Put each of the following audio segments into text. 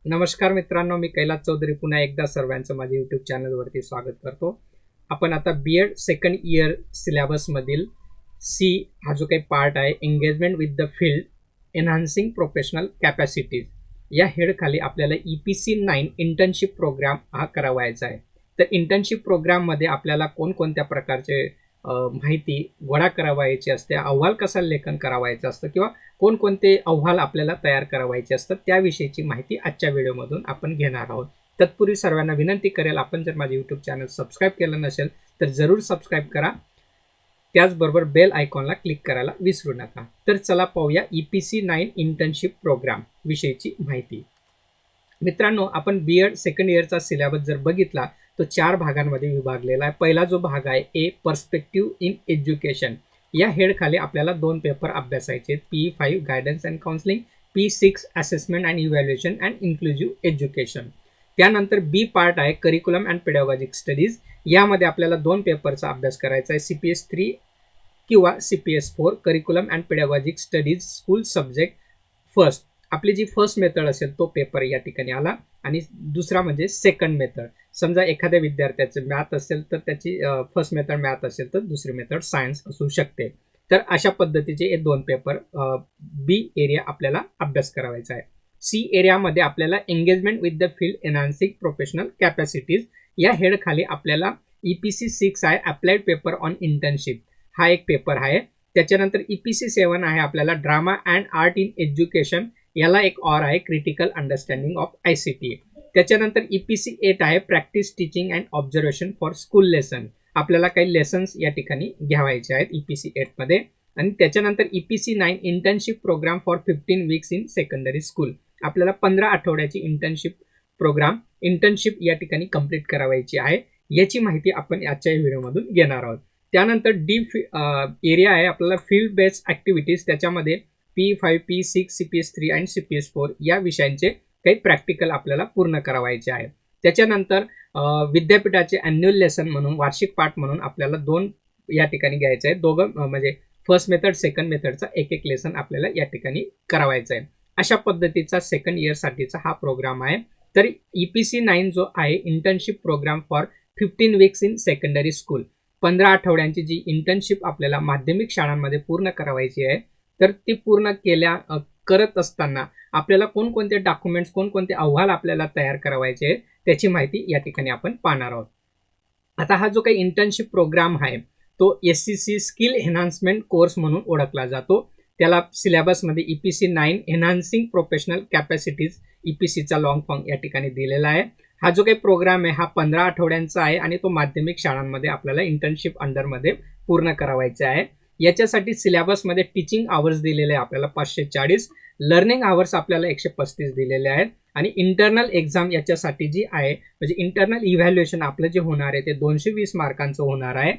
नमस्कार मित्रांनो, मी कैलास चौधरी पुन्हा एकदा सर्वांचं माझ्या यूट्यूब चॅनलवरती स्वागत करतो. आपण आता बीएड सेकंड इयर सिलेबसमधील सी हा जो काही पार्ट आहे, engagement with the field एन्हान्सिंग professional capacities, या हेडखाली आपल्याला EPC9 इंटर्नशिप प्रोग्राम हा करावायचा आहे. तर इंटर्नशिप प्रोग्राममध्ये आपल्याला कोणकोणत्या प्रकारचे माहिती गोळा करावायची असते, अहवाल कसा लेखन करावायचं असतं किंवा कोणकोणते अहवाल आपल्याला तयार करावायचे असतात त्याविषयीची माहिती आजच्या व्हिडिओमधून आपण घेणार आहोत. तत्पूर्वी सर्वांना विनंती करेल, आपण जर माझे यूट्यूब चॅनल सबस्क्राईब केलं नसेल तर जरूर सबस्क्राईब करा. त्याचबरोबर बेल आयकॉनला क्लिक करायला विसरू नका. तर चला पाहूया EPC9 इंटर्नशिप प्रोग्राम विषयीची माहिती. मित्रांनो, आपण बीएड सेकंड इयरचा सिलेबस जर बघितला तो 4 भागांमध्ये विभागलेला आहे. पहिला जो भाग आहे ए पर्स्पेक्टिव्ह इन एज्युकेशन, या हेडखाली आपल्याला 2 पेपर अभ्यासायचे आहेत. PE5 guidance and counselling, P6 assessment and evaluation and inclusive education. त्यानंतर बी पार्ट आहे करिक्युलम अँड पेडॅगॉजिक स्टडीज, यामध्ये आपल्याला 2 पेपरचा अभ्यास करायचा आहे. CPS3 किंवा CPS4 curriculum and pedagogic studies school subject first. आपली जी फर्स्ट मेथड असेल तो पेपर या ठिकाणी आला. आणि दुसरा म्हणजे सेकंड मेथड. समजा एखाद्या विद्यार्थ्याचं मॅथ असेल तर त्याची फर्स्ट मेथड मॅथ असेल तर दुसरी मेथड सायन्स असू शकते. तर अशा पद्धतीचे हे 2 पेपर बी एरिया आपल्याला अभ्यास करावायचा आहे. सी एरियामध्ये आपल्याला engagement with the field एन्हान्सिंग professional capacities, या हेडखाली आपल्याला EPC6 आहे अप्लाइड पेपर ऑन इंटर्नशिप, हा एक पेपर आहे. त्याच्यानंतर EPC7 आहे आपल्याला drama and art in education, याला एक ऑर आहे क्रिटिकल अंडरस्टँडिंग ऑफ ICT. त्याच्यानंतर EPC8 आहे practice teaching and observation for school lesson, आपल्याला काही लेसन्स या ठिकाणी घ्यावायचे आहेत EPC8 मध्ये. आणि त्याच्यानंतर EPC9 internship programme for 15 weeks in secondary school, आपल्याला 15 आठवड्याची इंटर्नशिप या ठिकाणी कंप्लीट करावायची आहे. याची माहिती आपण आजच्या व्हिडिओमधून घेणार आहोत. त्यानंतर डी एरिया आहे आपल्याला फील्ड बेस्ड ॲक्टिव्हिटीज, त्याच्यामध्ये P5, P6, CPS3 आणि CPS4 या विषयांचे काही प्रॅक्टिकल आपल्याला पूर्ण करावायचे आहे. त्याच्यानंतर विद्यापीठाचे ॲन्युअल लेसन म्हणून वार्षिक पाठ म्हणून आपल्याला 2 या ठिकाणी घ्यायचे आहे. दोघं म्हणजे फर्स्ट मेथड सेकंड मेथडचा एक लेसन आपल्याला या ठिकाणी करावायचं आहे. अशा पद्धतीचा सेकंड इयरसाठीचा हा प्रोग्राम आहे. तर EPC9 जो आहे internship programme for 15 weeks in secondary school, 15 आठवड्यांची जी इंटर्नशिप आपल्याला माध्यमिक शाळांमध्ये पूर्ण करावायची आहे. तर ती पूर्ण करत असताना आपल्याला कोणकोणते डॉक्युमेंट्स, कोणकोणते अहवाल आपल्याला तयार करावायचे आहेत त्याची माहिती या ठिकाणी आपण पाहणार आहोत. आता हा जो काही इंटर्नशिप प्रोग्राम आहे तो SCC स्किल एन्हान्समेंट कोर्स म्हणून ओळखला जातो. त्याला सिलेबसमध्ये EPC9 एन्हान्सिंग प्रोफेशनल कॅपॅसिटीज EPCचा लॉंग फॉर्म या ठिकाणी दिलेला आहे. हा जो काही प्रोग्राम आहे हा 15 आठवड्यांचा आहे आणि तो माध्यमिक शाळांमध्ये आपल्याला इंटर्नशिप अंडरमध्ये पूर्ण करावायचा आहे. याच्यासाठी सिलेबसमध्ये टीचिंग आवर्स दिलेले आहे आपल्याला 540, लर्निंग आवर्स आपल्याला 135 दिलेले आहेत. आणि इंटरनल एक्झाम याच्यासाठी जी आहे म्हणजे इंटरनल इव्हॅल्युएशन आपलं जे होणार आहे ते 220 मार्कांचं होणार आहे.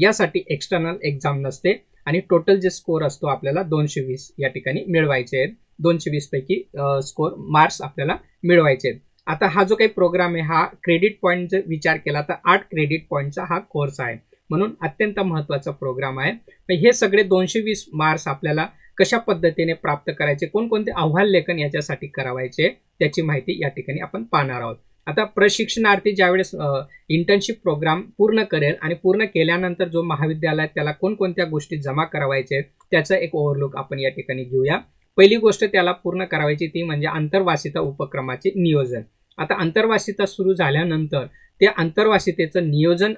यासाठी एक्सटर्नल एक्झाम नसते आणि टोटल जे स्कोर असतो आपल्याला 220 या ठिकाणी मिळवायचे आहेत. 220 पैकी स्कोर मार्क्स आपल्याला मिळवायचे आहेत. आता हा जो काही प्रोग्राम आहे हा क्रेडिट पॉईंटचा विचार केला तर 8 क्रेडिट पॉईंटचा हा कोर्स आहे, म्हणून अत्यंत महत्त्वाचा प्रोग्राम आहे. हे सगळे 220 मार्क्स आपल्याला कशा पद्धतीने प्राप्त करायचे, कोणकोणते अहवाल लेखन याच्यासाठी करावायचे त्याची माहिती या ठिकाणी आपण पाहणार आहोत. आता प्रशिक्षणार्थी ज्यावेळेस इंटर्नशिप प्रोग्राम पूर्ण करेल आणि पूर्ण केल्यानंतर जो महाविद्यालयात त्याला कोणकोणत्या गोष्टी जमा करावायचे त्याचा एक ओव्हरलुक आपण या ठिकाणी घेऊया. पहिली गोष्ट त्याला पूर्ण करायची ती म्हणजे आंतरवासिता उपक्रमाचे नियोजन. आता आंतरवासिता सुरू झाल्यानंतर त्या आंतरवासितेचं नियोजन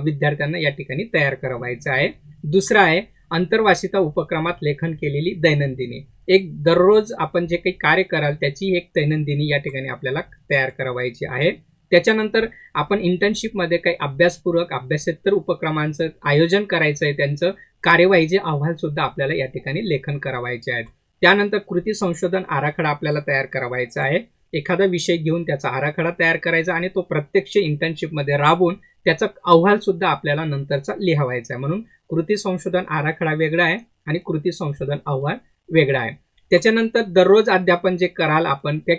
विद्यार्थ्यांना या ठिकाणी तयार करावायचं आहे. दुसरं आहे आंतरवासिता उपक्रमात लेखन केलेली दैनंदिनी, एक दररोज आपण जे काही कार्य कराल त्याची एक दैनंदिनी या ठिकाणी आपल्याला तयार करावायची आहे. त्याच्यानंतर आपण इंटर्नशिपमध्ये काही अभ्यासपूरक अभ्यासेतर उपक्रमांचं आयोजन करायचं आहे, त्यांचं कार्यवाहीचे अहवाल सुद्धा आपल्याला या ठिकाणी लेखन करावायचे आहेत. त्यानंतर कृती संशोधन आराखडा आपल्याला तयार करावायचा आहे. एखादा विषय घेऊन त्याचा आराखडा तयार करायचा आणि तो प्रत्यक्ष इंटर्नशिपमध्ये राबवून त्याचा अहवाल सुद्धा आपल्याला नंतरचा लिहावायचा आहे. म्हणून कृती संशोधन आराखडा वेगळा आहे आणि कृती संशोधन अहवाल वेगळा आहे. त्याच्यानंतर दररोज अध्यापन जे कराल आपण ते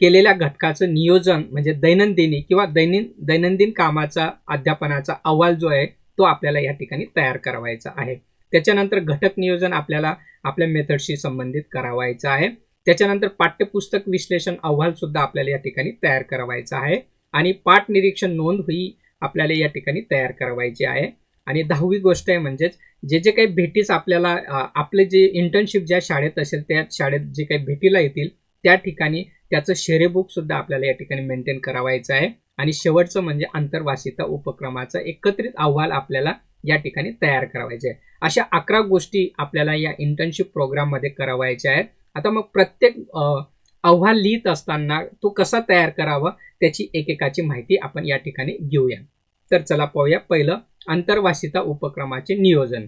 केलेल्या घटकाचं नियोजन म्हणजे दैनंदिनी किंवा दैनंदिन कामाचा अध्यापनाचा अहवाल जो आहे तो आपल्याला या ठिकाणी तयार करावायचा आहे. त्याच्यानंतर घटक नियोजन आपल्याला आपल्या मेथडशी संबंधित करावायचं आहे. त्याच्यानंतर पाठ्यपुस्तक विश्लेषण अहवाल सुद्धा आपल्याला या ठिकाणी तयार करावायचा आहे आणि पाठ निरीक्षण नोंद ही आपल्याला या ठिकाणी तयार करावायची आहे. आणि 10वी गोष्ट आहे म्हणजेच जे काही भेटीस आपल्याला आपले जे इंटर्नशिप ज्या शाळेत असेल त्या शाळेत जे काही भेटीला येतील त्या ठिकाणी त्याचं शेरेबुक सुद्धा आपल्याला या ठिकाणी मेंटेन करावायचं आहे. आणि शेवटचं म्हणजे आंतरवासिता उपक्रमाचा एकत्रित अहवाल आपल्याला या ठिकाणी तयार करावायचे आहे. अशा 11 गोष्टी आपल्याला या इंटर्नशिप प्रोग्राममध्ये करावायच्या आहेत. आता मग प्रत्येक अहवाल लिहित असताना तो कसा तयार करावा त्याची एकेकाची माहिती आपण या ठिकाणी घेऊया. तर चला पाहूया. पहिलं, आंतरवासिता उपक्रमाचे नियोजन.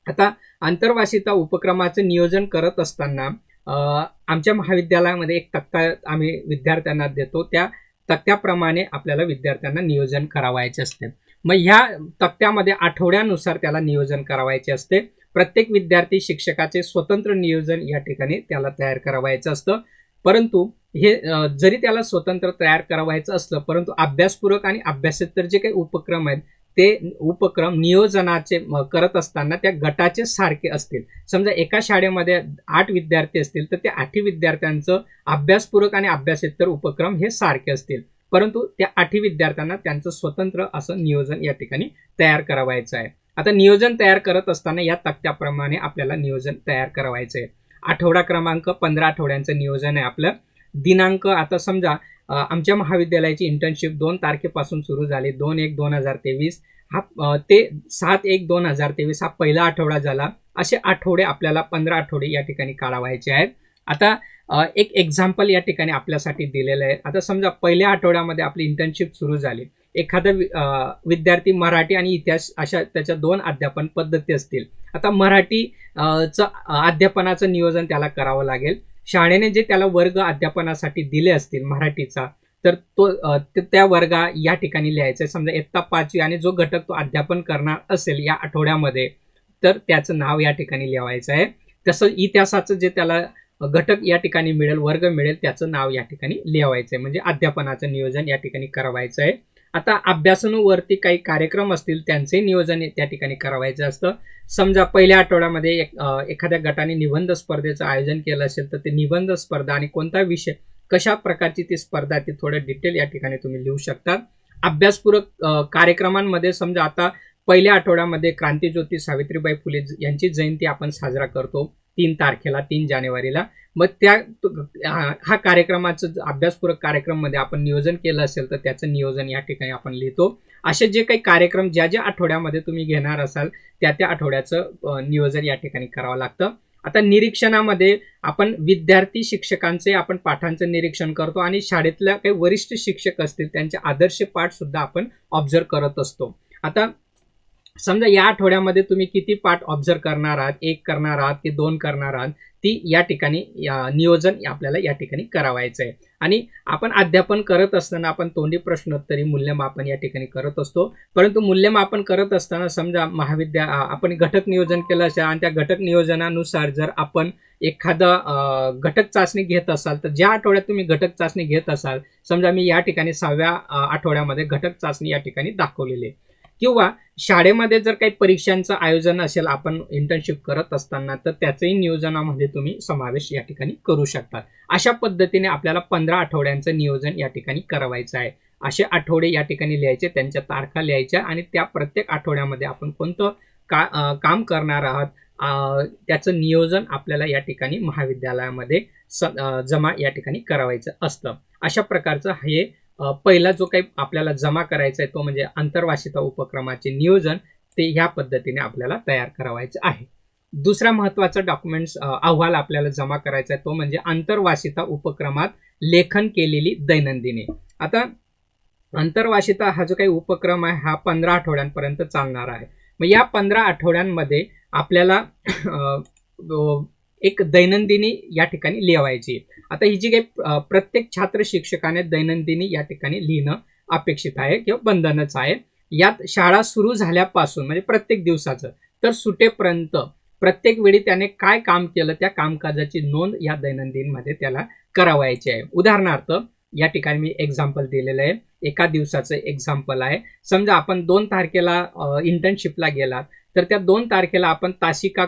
आता आंतरवासिता उपक्रमाचं नियोजन करत असताना आमच्या महाविद्यालयामध्ये एक तक्ता आम्ही विद्यार्थ्यांना देतो. त्या तक्त्याप्रमाणे आपल्याला विद्यार्थ्यांना नियोजन करावायचे असते. मग ह्या तक्त्यामध्ये आठवड्यानुसार त्याला नियोजन करावायचे असते. प्रत्येक विद्यार्थी शिक्षकाचे स्वतंत्र नियोजन या ठिकाणी त्याला तयार करावायचं असतं. परंतु हे जरी त्याला स्वतंत्र तयार करावायचं असलं परंतु अभ्यासपूरक आणि अभ्यासेतर जे काही उपक्रम आहेत ते उपक्रम नियोजनाचे करत असताना त्या गटाचे सारखे असतील. समजा एका शाळेमध्ये 8 विद्यार्थी असतील तर त्या 8 विद्यार्थ्यांचं अभ्यासपूरक आणि अभ्यासेतर उपक्रम हे सारखे असतील. परंतु त्या 8 विद्यार्थ्यांना त्यांचं स्वतंत्र असं नियोजन या ठिकाणी तयार करावायचं आहे. आता नियोजन तयार करत असताना या तक्त्याप्रमाणे आपल्याला नियोजन तयार करावायचं आहे. आठवडा क्रमांक 15 आठवड्यांचं नियोजन आहे आपलं. दिनांक, आता समजा आमच्या महाविद्यालयाची इंटर्नशिप 2 तारखेपासून सुरू झाली. 2/1/2023 हा ते 7/1/2023 हा पहिला आठवडा झाला. असे आठवडे आपल्याला 15 आठवडे या ठिकाणी काढावायचे आहेत. आता एक एक्झाम्पल या ठिकाणी आपल्यासाठी दिलेलं आहे. आता समजा पहिल्या आठवड्यामध्ये आपली इंटर्नशिप सुरू झाली. एखादा विद्यार्थी मराठी आणि इतिहास अशा त्याच्या 2 अध्यापन पद्धती असतील. आता मराठीचं अध्यापनाचं नियोजन त्याला करावं लागेल. शाळेने जे त्याला वर्ग अध्यापनासाठी दिले असतील मराठीचा तर तो त्या वर्गा या ठिकाणी लिहायचा आहे. समजा इयत्ता 5वी आणि जो घटक तो अध्यापन करणार असेल या आठवड्यामध्ये तर त्याचं नाव या ठिकाणी लिहायचं आहे. तसं इतिहासाचं जे त्याला घटक या ठिकाणी मिळेल, वर्ग मिळेल, त्याचं नाव या ठिकाणी लिहायचं आहे. म्हणजे अध्यापनाचं नियोजन या ठिकाणी करावायचं आहे. आता अभ्यासानुवरती काही कार्यक्रम असतील त्यांचे नियोजन त्या ठिकाणी करावायचं असतं. समजा पहिल्या आठवड्यामध्ये एखाद्या गटाने निबंध स्पर्धेचं आयोजन केलं असेल तर ते निबंध स्पर्धा आणि कोणता विषय कशा प्रकारची ती स्पर्धा ते थोडं डिटेल या ठिकाणी तुम्ही लिहू शकता. अभ्यासपूरक कार्यक्रमांमध्ये समजा आता पहिल्या आठवड्यामध्ये क्रांतीज्योती सावित्रीबाई फुले यांची जयंती आपण साजरा करतो 3 तारखेला, 3 जानेवारीला. मग त्या हा कार्यक्रमाचं अभ्यासपूरक कार्यक्रममध्ये आपण नियोजन केलं असेल तर त्याचं नियोजन या ठिकाणी आपण लिहितो. असे जे काही कार्यक्रम ज्या आठवड्यामध्ये तुम्ही घेणार असाल त्या आठवड्याचं नियोजन या ठिकाणी करावं लागतं. आता निरीक्षणामध्ये आपण विद्यार्थी शिक्षकांचे आपण पाठांचं निरीक्षण करतो आणि शाळेतल्या काही वरिष्ठ शिक्षक असतील त्यांचे आदर्श पाठ सुद्धा आपण ऑब्झर्व करत असतो. आता समजा या आठवड्यामध्ये तुम्ही किती पाठ ऑब्झर्व करणार आहात, 1 करणार आहात की 2 करणार आहात, ती या ठिकाणी नियोजन आपल्याला या ठिकाणी करावायचं आहे. आणि आपण अध्यापन करत असताना आपण तोंडी प्रश्नोत्तरी मूल्यमापन या ठिकाणी करत असतो. परंतु मूल्यमापन करत असताना समजा आपण घटक नियोजन केलं असेल आणि त्या घटक नियोजनानुसार जर आपण एखादा घटक चाचणी घेत असाल तर ज्या आठवड्यात तुम्ही घटक चाचणी घेत असाल, समजा मी या ठिकाणी 6व्या आठवड्यामध्ये घटक चाचणी या ठिकाणी दाखवलेली आहे. किंवा शाळेमध्ये जर काही परीक्षांचं आयोजन असेल आपण इंटर्नशिप करत असताना तर त्याचंही नियोजनामध्ये तुम्ही समावेश या ठिकाणी करू शकता. अशा पद्धतीने आपल्याला 15 आठवड्यांचं नियोजन या ठिकाणी करावायचं आहे. असे आठवडे या ठिकाणी लिहायचे, त्यांच्या तारखा लिहायच्या आणि त्या प्रत्येक आठवड्यामध्ये आपण कोणतं काम करणार आहात त्याचं नियोजन आपल्याला या ठिकाणी महाविद्यालयामध्ये जमा या ठिकाणी करावायचं असतं. अशा प्रकारचं हे पहिला जो काही आपल्याला जमा करायचा आहे तो म्हणजे आंतरवासिता उपक्रमाचे नियोजन, ते ह्या पद्धतीने आपल्याला तयार करावायचं आहे. दुसरा महत्त्वाचा डॉक्युमेंट्स अहवाल आपल्याला जमा करायचा आहे तो म्हणजे आंतरवासिता उपक्रमात लेखन केलेली दैनंदिनी. आता आंतरवासिता हा जो काही उपक्रम आहे हा 15 आठवड्यांपर्यंत चालणार आहे. मग या 15 आठवड्यांमध्ये आपल्याला एक दैनंदिनी या ठिकाणी लिहायची. आता ही जी काही प्रत्येक छात्र शिक्षकाने दैनंदिनी या ठिकाणी लिहिणं अपेक्षित आहे किंवा बंधनच आहे. यात शाळा सुरू झाल्यापासून म्हणजे प्रत्येक दिवसाचं तर सुटेपर्यंत प्रत्येक वेळी त्याने काय काम केलं त्या कामकाजाची नोंद या दैनंदिनमध्ये त्याला करावायची आहे. उदाहरणार्थ या ठिकाणी मी एक्झाम्पल दिलेलं आहे, एका दिवसाचं एक्झाम्पल आहे. समजा आपण 2 तारखेला इंटर्नशिपला गेलात तर त्या 2 तारखेला आपण तासिका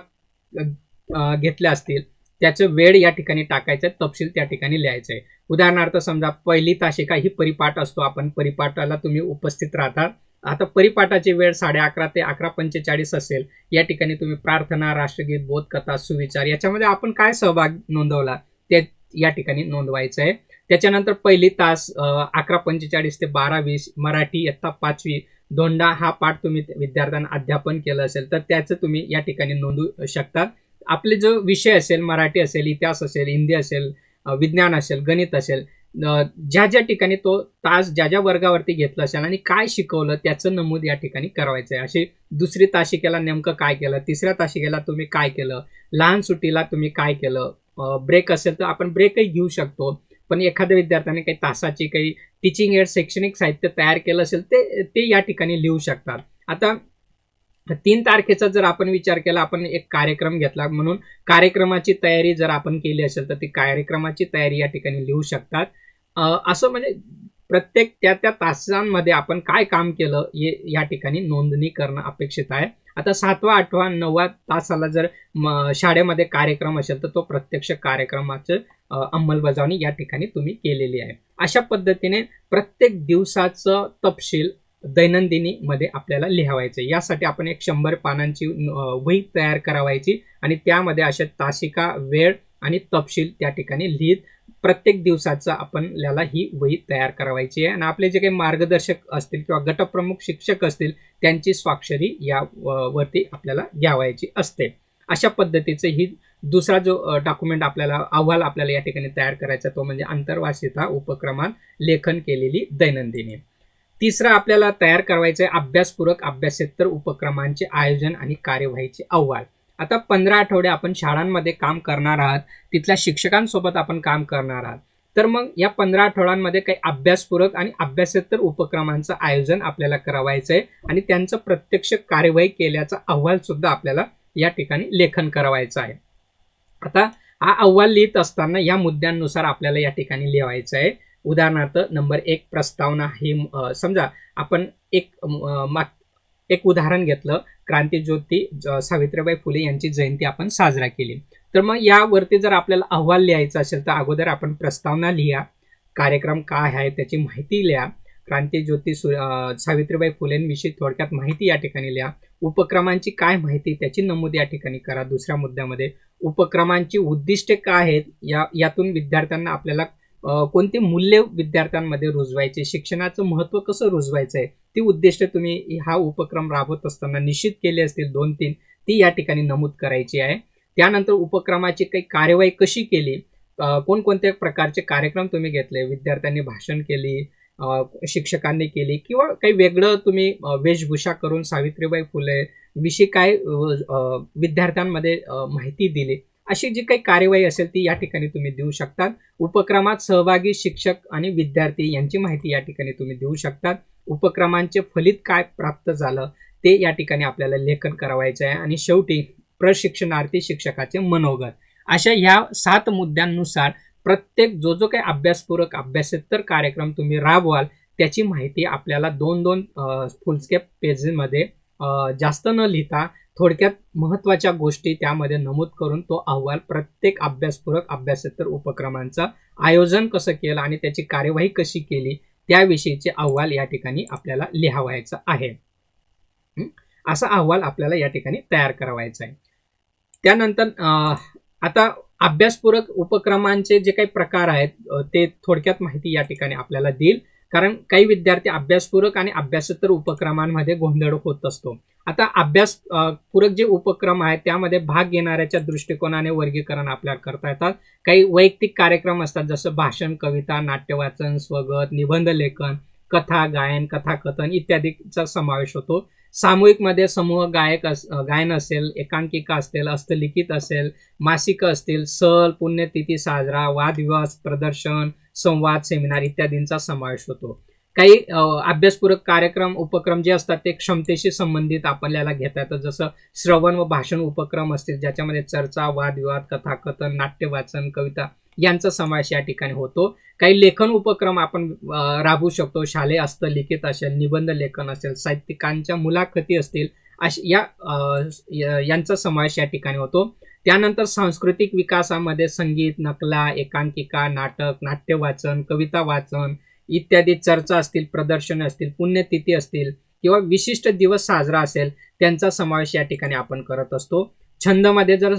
घेतल्या असतील त्याचं वेळ या ठिकाणी टाकायचं, तपशील त्या ठिकाणी लिहायचं आहे. उदाहरणार्थ समजा पहिली तासिका ही परिपाठ असतो, आपण परिपाठाला तुम्ही उपस्थित राहता. आता परिपाठाची वेळ 11:30 ते 11:45 असेल. या ठिकाणी तुम्ही प्रार्थना, राष्ट्रगीत, बोधकथा, सुविचार याच्यामध्ये आपण काय सहभाग नोंदवला ते या ठिकाणी नोंदवायचं आहे. त्याच्यानंतर पहिली तास 11:45 ते 12:20 मराठी इयत्ता 5वी धोंडा हा पाठ तुम्ही विद्यार्थ्यांना अध्यापन केलं असेल तर त्याचं तुम्ही या ठिकाणी नोंदवू शकता. आपले जो विषय असेल, मराठी असेल, इतिहास असेल, हिंदी असेल, विज्ञान असेल, गणित असेल, ज्या ज्या ठिकाणी तो तास ज्या ज्या वर्गावरती घेतला असेल आणि काय शिकवलं त्याचं नमूद या ठिकाणी करायचं आहे. अशी दुसरी तासिकेला नेमकं काय केलं, तिसऱ्या तासिकेला तुम्ही काय केलं, लहान सुट्टीला तुम्ही काय केलं, ब्रेक असेल तर आपण ब्रेकही घेऊ शकतो. पण एखाद्या विद्यार्थ्याने काही तासाची काही टीचिंग एड शैक्षणिक साहित्य तयार केलं असेल ते या ठिकाणी लिहू शकतात. आता 3 तारखेचा जर आपण विचार केला, आपण एक कार्यक्रम घेतला म्हणून कार्यक्रमाची तयारी जर आपण केली असेल तर ती कार्यक्रमाची तयारी या ठिकाणी लिहू शकतात. असं म्हणजे प्रत्येक त्या तासांमध्ये आपण काय काम केलं हे या ठिकाणी नोंदणी करणं अपेक्षित आहे. आता 7वा, 8वा, 9वा तासाला जर शाळेमध्ये कार्यक्रम असेल तर तो प्रत्यक्ष कार्यक्रमाचं अंमलबजावणी या ठिकाणी तुम्ही केलेली आहे. अशा पद्धतीने प्रत्येक दिवसाचं तपशील दैनंदिनीमध्ये आपल्याला लिहावायचं. यासाठी आपण एक 100 पानांची वही तयार करावायची आणि त्यामध्ये अशा तासिका, वेळ आणि तपशील त्या ठिकाणी लिहित प्रत्येक दिवसाचं आपल्याला ही वही तयार करावायची आहे. आणि आपले जे काही मार्गदर्शक असतील किंवा गटप्रमुख शिक्षक असतील त्यांची स्वाक्षरी या वरती आपल्याला घ्यावायची असते. अशा पद्धतीचं ही दुसरा जो डॉक्युमेंट आपल्याला अहवाल आपल्याला या ठिकाणी तयार करायचा तो म्हणजे आंतरवासिता उपक्रमात लेखन केलेली दैनंदिनी. तिसरा आपल्याला तयार करायचं आहे अभ्यासपूरक अभ्यासेतर उपक्रमांचे आयोजन आणि कार्यवाहीचे अहवाल. आता 15 आठवडे आपण शाळांमध्ये काम करणार आहात, तिथल्या शिक्षकांसोबत आपण काम करणार आहात. तर मग या 15 आठवड्यांमध्ये काही अभ्यासपूरक आणि अभ्यासेतर उपक्रमांचं आयोजन आपल्याला करावायचं आहे आणि त्यांचं प्रत्यक्ष कार्यवाही केल्याचा अहवाल सुद्धा आपल्याला या ठिकाणी लेखन करावायचं आहे. आता हा अहवाल लिहित असताना या मुद्द्यांनुसार आपल्याला या ठिकाणी लिहायचं आहे. उदाहरणार्थ नंबर 1 प्रस्तावना ही समजा आपण एक उदाहरण घेतलं, क्रांतीज्योती सावित्रीबाई फुले यांची जयंती आपण साजरा केली. तर मग यावरती जर आपल्याला अहवाल लिहायचा असेल तर अगोदर आपण प्रस्तावना लिहा, कार्यक्रम काय आहे त्याची माहिती लिहा, क्रांतीज्योती सावित्रीबाई फुलेंविषयी थोडक्यात माहिती या ठिकाणी लिहा, उपक्रमांची काय माहिती त्याची नमूद या ठिकाणी करा. दुसऱ्या मुद्द्यामध्ये उपक्रमांची उद्दिष्टे काय आहेत, यातून विद्यार्थ्यांना आपल्याला कोणती मूल्य विद्यार्थ्यांमध्ये रुजवायचे, शिक्षणाचं महत्त्व कसं रुजवायचं आहे, ती उद्दिष्ट तुम्ही हा उपक्रम राबवत असताना निश्चित केली असतील 2-3 ती या ठिकाणी नमूद करायची आहे. त्यानंतर उपक्रमाची काही कार्यवाही कशी केली, कोणकोणत्या प्रकारचे कार्यक्रम तुम्ही घेतले, विद्यार्थ्यांनी भाषण केली, शिक्षकांनी केली किंवा काही वेगळं तुम्ही वेशभूषा करून सावित्रीबाई फुले विषयी काय विद्यार्थ्यांमध्ये माहिती दिली, अशी जी काही कार्यवाही असेल ती या ठिकाणी तुम्ही देऊ शकतात. उपक्रमात सहभागी शिक्षक आणि विद्यार्थी यांची माहिती या ठिकाणी तुम्ही देऊ शकतात. उपक्रमांचे फलित काय प्राप्त झालं ते या ठिकाणी आपल्याला लेखन करावायचं आहे. आणि शेवटी प्रशिक्षणार्थी शिक्षकाचे मनोगत. अशा ह्या 7 मुद्द्यांनुसार प्रत्येक जो काही अभ्यासपूरक अभ्यासेतर कार्यक्रम तुम्ही राबवाल त्याची माहिती आपल्याला 2-2 फुलस्केप पेजमध्ये जास्त न लिहिता थोडक्यात महत्त्वाच्या गोष्टी त्यामध्ये नमूद करून तो अहवाल प्रत्येक अभ्यासपूरक अभ्यासेतर उपक्रमांचं आयोजन कसं केलं आणि त्याची कार्यवाही कशी केली त्याविषयीचे अहवाल या ठिकाणी आपल्याला लिहावायचा आहे. असा अहवाल आपल्याला या ठिकाणी तयार करावायचा आहे. त्यानंतर आता अभ्यासपूरक उपक्रमांचे जे काही प्रकार आहेत ते थोडक्यात माहिती या ठिकाणी आपल्याला देईल, कारण काही विद्यार्थी अभ्यासपूरक आणि अभ्यासेतर उपक्रमांमध्ये गोंधळ होत असतो. आता अभ्यासपूरक जे उपक्रम आहेत त्यामध्ये भाग घेणाऱ्याच्या दृष्टिकोनाने वर्गीकरण आपल्याला करता येतात. काही वैयक्तिक कार्यक्रम असतात जसं भाषण, कविता, नाट्यवाचन, स्वगत, निबंध लेखन, कथा, गायन, कथाकथन इत्यादीचा समावेश होतो. सामूहिकमध्ये समूह गायन असेल, एकांकिका असतील, हस्तलिखित असेल, मासिक असतील, सहल, पुण्यतिथी साजरा, वादविवाद, प्रदर्शन, संवाद, सेमिनार इत्यादींचा समावेश होतो. काही अभ्यासपूरक कार्यक्रम उपक्रम जे असतात ते क्षमतेशी संबंधित आपल्याला घेता येतात, जसं श्रवण व भाषण उपक्रम असतील ज्याच्यामध्ये चर्चा, वादविवाद, कथाकथन, नाट्यवाचन, कविता यांचा समावेश या ठिकाणी होतो. काही लेखन उपक्रम आपण राबवू शकतो, शालेय हस्तलिखित असेल, निबंध लेखन असेल, साहित्यिकांच्या मुलाखती असतील, यांचा समावेश या ठिकाणी होतो. त्यानंतर सांस्कृतिक विकासामध्ये संगीत, नकला, एकांकिका, नाटक, नाट्य वाचन, कविता वाचन इत्यादी चर्चा असतील, प्रदर्शन असतील, पुण्यतिथी असतील किंवा विशिष्ट दिवस साजरा असेल, त्यांचा समावेश या ठिकाणी आपण करत असतो. छंदमध्ये जर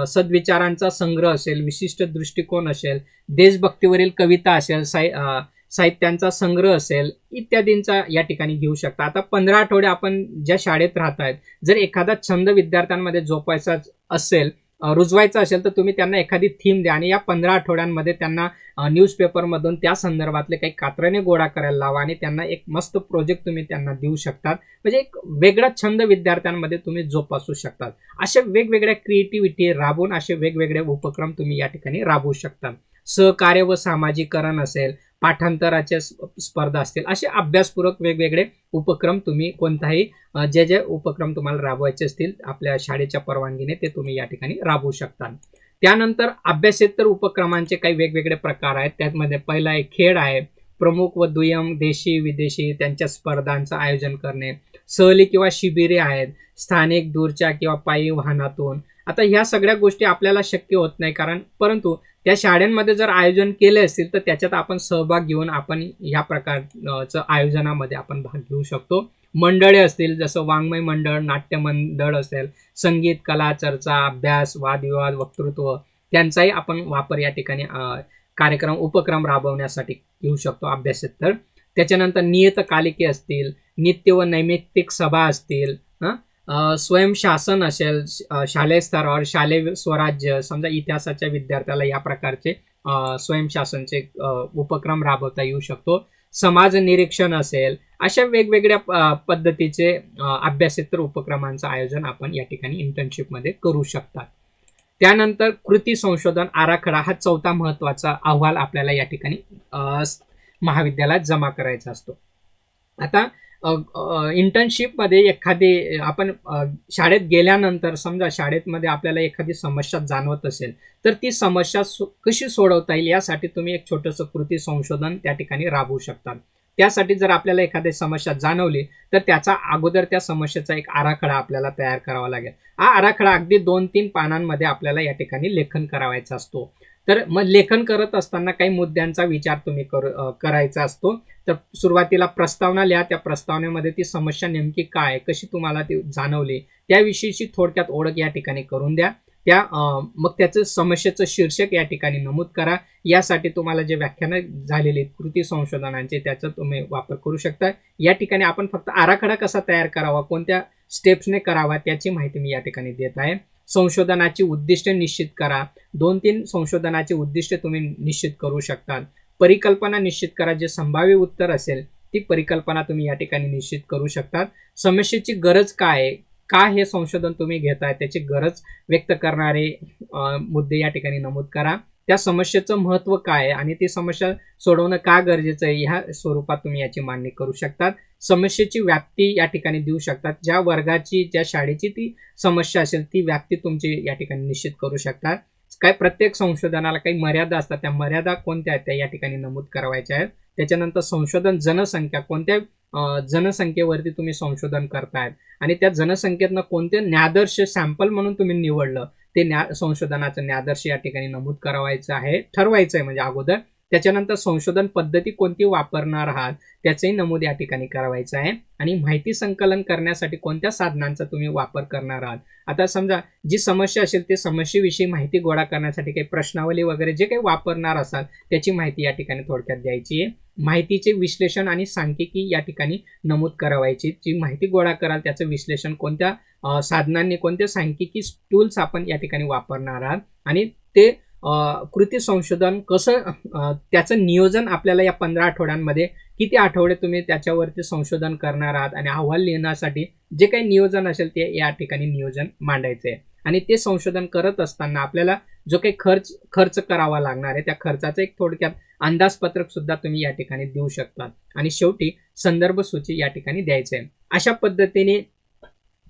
सद्विचारांचा संग्रह असेल, विशिष्ट दृष्टिकोन असेल, देशभक्तीवरील कविता असेल, साहित्यांचा संग्रह असेल, इत्यादींचा या ठिकाणी घेऊ शकता. आता 15 आठवडे आपण ज्या शाळेत राहतायत, जर एखादा छंद विद्यार्थ्यांमध्ये जोपासायचा असेल, रुजवायचा असेल, तर तुम्ही त्यांना एखादी थीम द्या आणि या 15 आठवड्यांमध्ये त्यांना न्यूजपेपरमधून त्या संदर्भातले काही कात्रणं गोळा करायला लावा आणि त्यांना एक मस्त प्रोजेक्ट तुम्ही त्यांना देऊ शकतात. म्हणजे एक वेगळा छंद विद्यार्थ्यांमध्ये तुम्ही जोपासू शकतात. अशा वेगवेगळ्या क्रिएटिव्हिटी राबवून असे वेगवेगळे उपक्रम तुम्ही या ठिकाणी राबवू शकता. सहकार्य व सामाजिकरण असेल, पाठांतराच्या स्पर्धा असतील, असे अभ्यासपूरक वेगवेगळे उपक्रम तुम्ही कोणताही जे जे उपक्रम तुम्हाला राबवायचे असतील आपल्या शाळेच्या परवानगीने ते तुम्ही या ठिकाणी राबवू शकता. त्यानंतर अभ्यासेतर उपक्रमांचे काही वेगवेगळे प्रकार आहेत. त्यामध्ये पहिला आहे खेळ आहे, प्रमुख व दुय्यम देशी विदेशी त्यांच्या स्पर्धांचं आयोजन करणे, सहली किंवा शिबिरे आहेत, स्थानिक दूरच्या किंवा पायी वाहनातून. आता ह्या सगळ्या गोष्टी आपल्याला शक्य होत नाही, परंतु त्या शाळांमध्ये जर आयोजन केले असतील तर त्याच्यात आपण सहभाग घेऊन आपण या प्रकारचं आयोजनामध्ये आपण भाग घेऊ शकतो. मंडळे असतील, जसं वाङ्मय मंडळ, नाट्य मंडळ असेल, संगीत, कला, चर्चा, अभ्यास, वादविवाद, वक्तृत्व, त्यांचाही आपण वापर या ठिकाणी कार्यक्रम उपक्रम राबवण्यासाठी घेऊ शकतो अभ्यासेतर. त्याच्यानंतर नियतकालिके असतील, नित्य व नैमित्तिक सभा असतील, स्वयंशासन असेल, शालेय स्तरावर शालेय स्वराज्य, समजा इतिहासाच्या विद्यार्थ्याला या प्रकारचे स्वयंशासनचे उपक्रम राबवता येऊ शकतो. समाज निरीक्षण असेल, अशा वेगवेगळ्या पद्धतीचे अभ्यासेतर उपक्रमांचं आयोजन आपण या ठिकाणी इंटर्नशिपमध्ये करू शकतात. त्यानंतर कृती संशोधन आराखडा हा चौथा महत्त्वाचा अहवाल आपल्याला या ठिकाणी महाविद्यालयात जमा करायचा असतो. आता इंटर्नशिपमध्ये एखादी आपण शाळेत गेल्यानंतर समजा शाळेमध्ये आपल्याला एखादी समस्या जाणवत असेल तर ती समस्या कशी सोडवता येईल यासाठी तुम्ही एक छोटंसं कृती संशोधन त्या ठिकाणी राबवू शकता. त्यासाठी जर आपल्याला एखादी समस्या जाणवली तर त्याचा अगोदर त्या समस्येचा एक आराखडा आपल्याला तयार करावा लागेल. हा आराखडा अगदी 2-3 पानांमध्ये आपल्याला या ठिकाणी लेखन करावायचा असतो. तर मग लेखन करत असताना काही मुद्द्यांचा विचार तुम्ही करायचा असतो. तर सुरुवातीला प्रस्तावना लिहा, त्या प्रस्तावनेमध्ये ती समस्या नेमकी काय, कशी तुम्हाला ती जाणवली, त्याविषयीची थोडक्यात ओळख या ठिकाणी करून द्या. मग त्याचं समस्येचं शीर्षक या ठिकाणी नमूद करा. यासाठी तुम्हाला जे व्याख्यानं झालेले कृती संशोधनांचे त्याचा तुम्ही वापर करू शकता. या ठिकाणी आपण फक्त आराखडा कसा तयार करावा, कोणत्या स्टेप्सने करावा त्याची माहिती मी या ठिकाणी देत आहे. संशोधनाची उद्दिष्टे निश्चित करा. 2-3 संशोधनाची उद्दिष्टे तुम्ही निश्चित करू शकता. परिकल्पना निश्चित करा. जे संभाव्य उत्तर असेल ती परिकल्पना तुम्ही या ठिकाणी निश्चित करू शकता. समस्येची गरज काय आहे, का हे संशोधन तुम्ही घेताय त्याची गरज व्यक्त करणारे मुद्दे या ठिकाणी नमूद करा. त्या समस्येचं महत्त्व काय आहे आणि ती समस्या सोडवणं का गरजेचं आहे ह्या स्वरूपात तुम्ही याची मांडणी करू शकतात. समस्येची व्याप्ती या ठिकाणी देऊ शकतात. ज्या वर्गाची ज्या शाळेची ती समस्या असेल ती व्याप्ती तुमची या ठिकाणी निश्चित करू शकतात. काय प्रत्येक संशोधनाला काही मर्यादा असतात, त्या मर्यादा कोणत्या आहेत त्या या ठिकाणी नमूद करायच्या आहेत. त्याच्यानंतर संशोधन जनसंख्या, कोणत्या जनसंख्येवरती तुम्ही संशोधन करतायत आणि त्या जनसंख्येतनं कोणते न्यादर्श सॅम्पल म्हणून तुम्ही निवडलं ते संशोधनाचं न्यादर्श या ठिकाणी नमूद करायचं आहे, ठरवायचं आहे म्हणजे अगोदर. त्याच्यानंतर संशोधन पद्धती कोणती वापरणार आहात त्याचंही नमूद या ठिकाणी करायचं आहे आणि माहिती संकलन करण्यासाठी कोणत्या साधनांचा तुम्ही वापर करणार आहात. आता समजा जी समस्या असेल ते समस्येविषयी माहिती गोळा करण्यासाठी काही प्रश्नावली वगैरे जे काही वापरणार असाल त्याची माहिती या ठिकाणी थोडक्यात द्यायची आहे. माहितीचे विश्लेषण आणि सांख्यिकी या ठिकाणी नमूद करायची. जी माहिती गोळा कराल त्याचं विश्लेषण कोणत्या साधनांनी, कोणत्या सांख्यिकी टूल्स आपण या ठिकाणी वापरणार आहात आणि ते कृती संशोधन कसं, त्याचं नियोजन आपल्याला या 15 आठवड्यांमध्ये किती आठवडे तुम्ही त्याच्यावरती संशोधन करणार आहात आणि अहवाल लिहिण्यासाठी जे काही नियोजन असेल ते या ठिकाणी नियोजन मांडायचं आहे. आणि ते संशोधन करत असताना आपल्याला जो काही खर्च करावा लागणार आहे त्या खर्चाचं एक थोडक्यात अंदाजपत्रक सुद्धा तुम्ही या ठिकाणी देऊ शकता आणि शेवटी संदर्भ सूची या ठिकाणी द्यायचं आहे. अशा पद्धतीने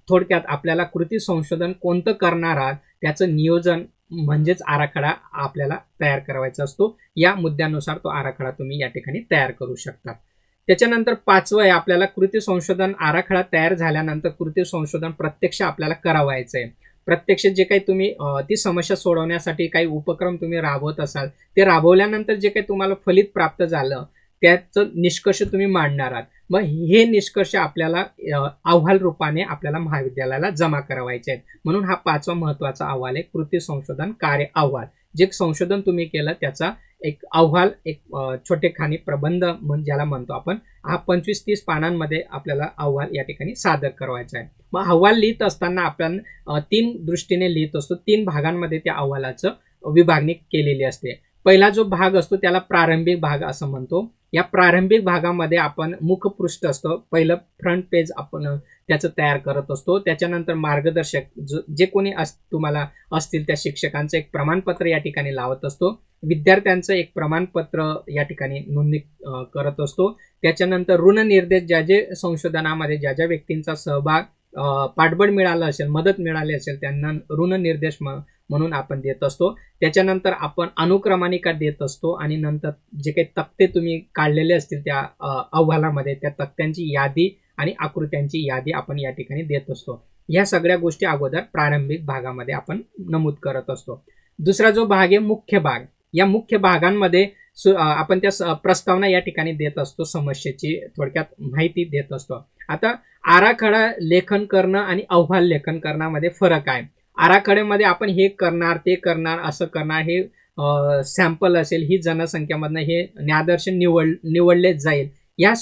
थोडक्यात आपल्याला कृती संशोधन कोणतं करणार आहात त्याचं नियोजन म्हणजेच आराखडा आपल्याला तयार करायचा असतो. या मुद्द्यानुसार तो आराखडा तुम्ही या ठिकाणी तयार करू शकता. त्याच्यानंतर 5वं आहे आपल्याला कृती संशोधन आराखडा तयार झाल्यानंतर कृती संशोधन प्रत्यक्ष आपल्याला करावायचं आहे. प्रत्यक्ष जे काही तुम्ही ती समस्या सोडवण्यासाठी काही उपक्रम तुम्ही राबवत असाल, ते राबवल्यानंतर जे काही तुम्हाला फलित प्राप्त झालं त्याचं निष्कर्ष तुम्ही मांडणार आहात. मग हे निष्कर्ष आपल्याला अहवाल रूपाने आपल्याला महाविद्यालयाला जमा करावायचे आहेत. म्हणून हा 5वा महत्त्वाचा अहवाल आहे कृती संशोधन कार्य अहवाल. जे संशोधन तुम्ही केलं त्याचा एक अहवाल, एक छोटेखानी प्रबंध ज्याला म्हणतो आपण, हा 25-30 पानांमध्ये आपल्याला अहवाल या ठिकाणी सादर करायचा आहे. मग अहवाल लिहित असताना आपण 3 दृष्टीने लिहित असतो. 3 भागांमध्ये त्या अहवालाचं विभागणी केलेली असते. पहिला जो भाग असतो त्याला प्रारंभिक भाग असं म्हणतो. या प्रारंभिक भागामध्ये आपण मुखपृष्ठ असतं, पहिलं फ्रंट पेज आपण त्याचं तयार करत असतो. त्याच्यानंतर मार्गदर्शक जे कोणी तुम्हाला असतील त्या शिक्षकांचं एक प्रमाणपत्र या ठिकाणी लावत असतो. विद्यार्थ्यांचं एक प्रमाणपत्र या ठिकाणी नोंदणी करत असतो. त्याच्यानंतर ऋणनिर्देश, ज्या जे संशोधनामध्ये ज्या ज्या व्यक्तींचा सहभाग पाठबळ मिळालं असेल, मदत मिळाली असेल, त्यांना ऋणनिर्देश म्हणून आपण देत असतो. त्याच्यानंतर आपण अनुक्रमणिका देत असतो आणि नंतर जे काही तक्ते तुम्ही काढलेले असतील त्या अहवालामध्ये त्या तक्त्यांची यादी आणि आकृत्यांची यादी आपण या ठिकाणी देत असतो. ह्या सगळ्या गोष्टी अगोदर प्रारंभिक भागामध्ये आपण नमूद करत असतो. दुसरा जो भाग आहे मुख्य भाग. या मुख्य भागांमध्ये आपण त्या प्रस्तावना या ठिकाणी देत असतो, समस्येची थोडक्यात माहिती देत असतो. आता आराखडा लेखन करणं आणि अहवाल लेखन करण्यामध्ये फरक आहे. आराखड्यामध्ये आपण हे करणार, ते करणार, असं करणार, हे सॅम्पल असेल, ही जनसंख्यामधनं हे ज्ञादर्श निवडले जाईल या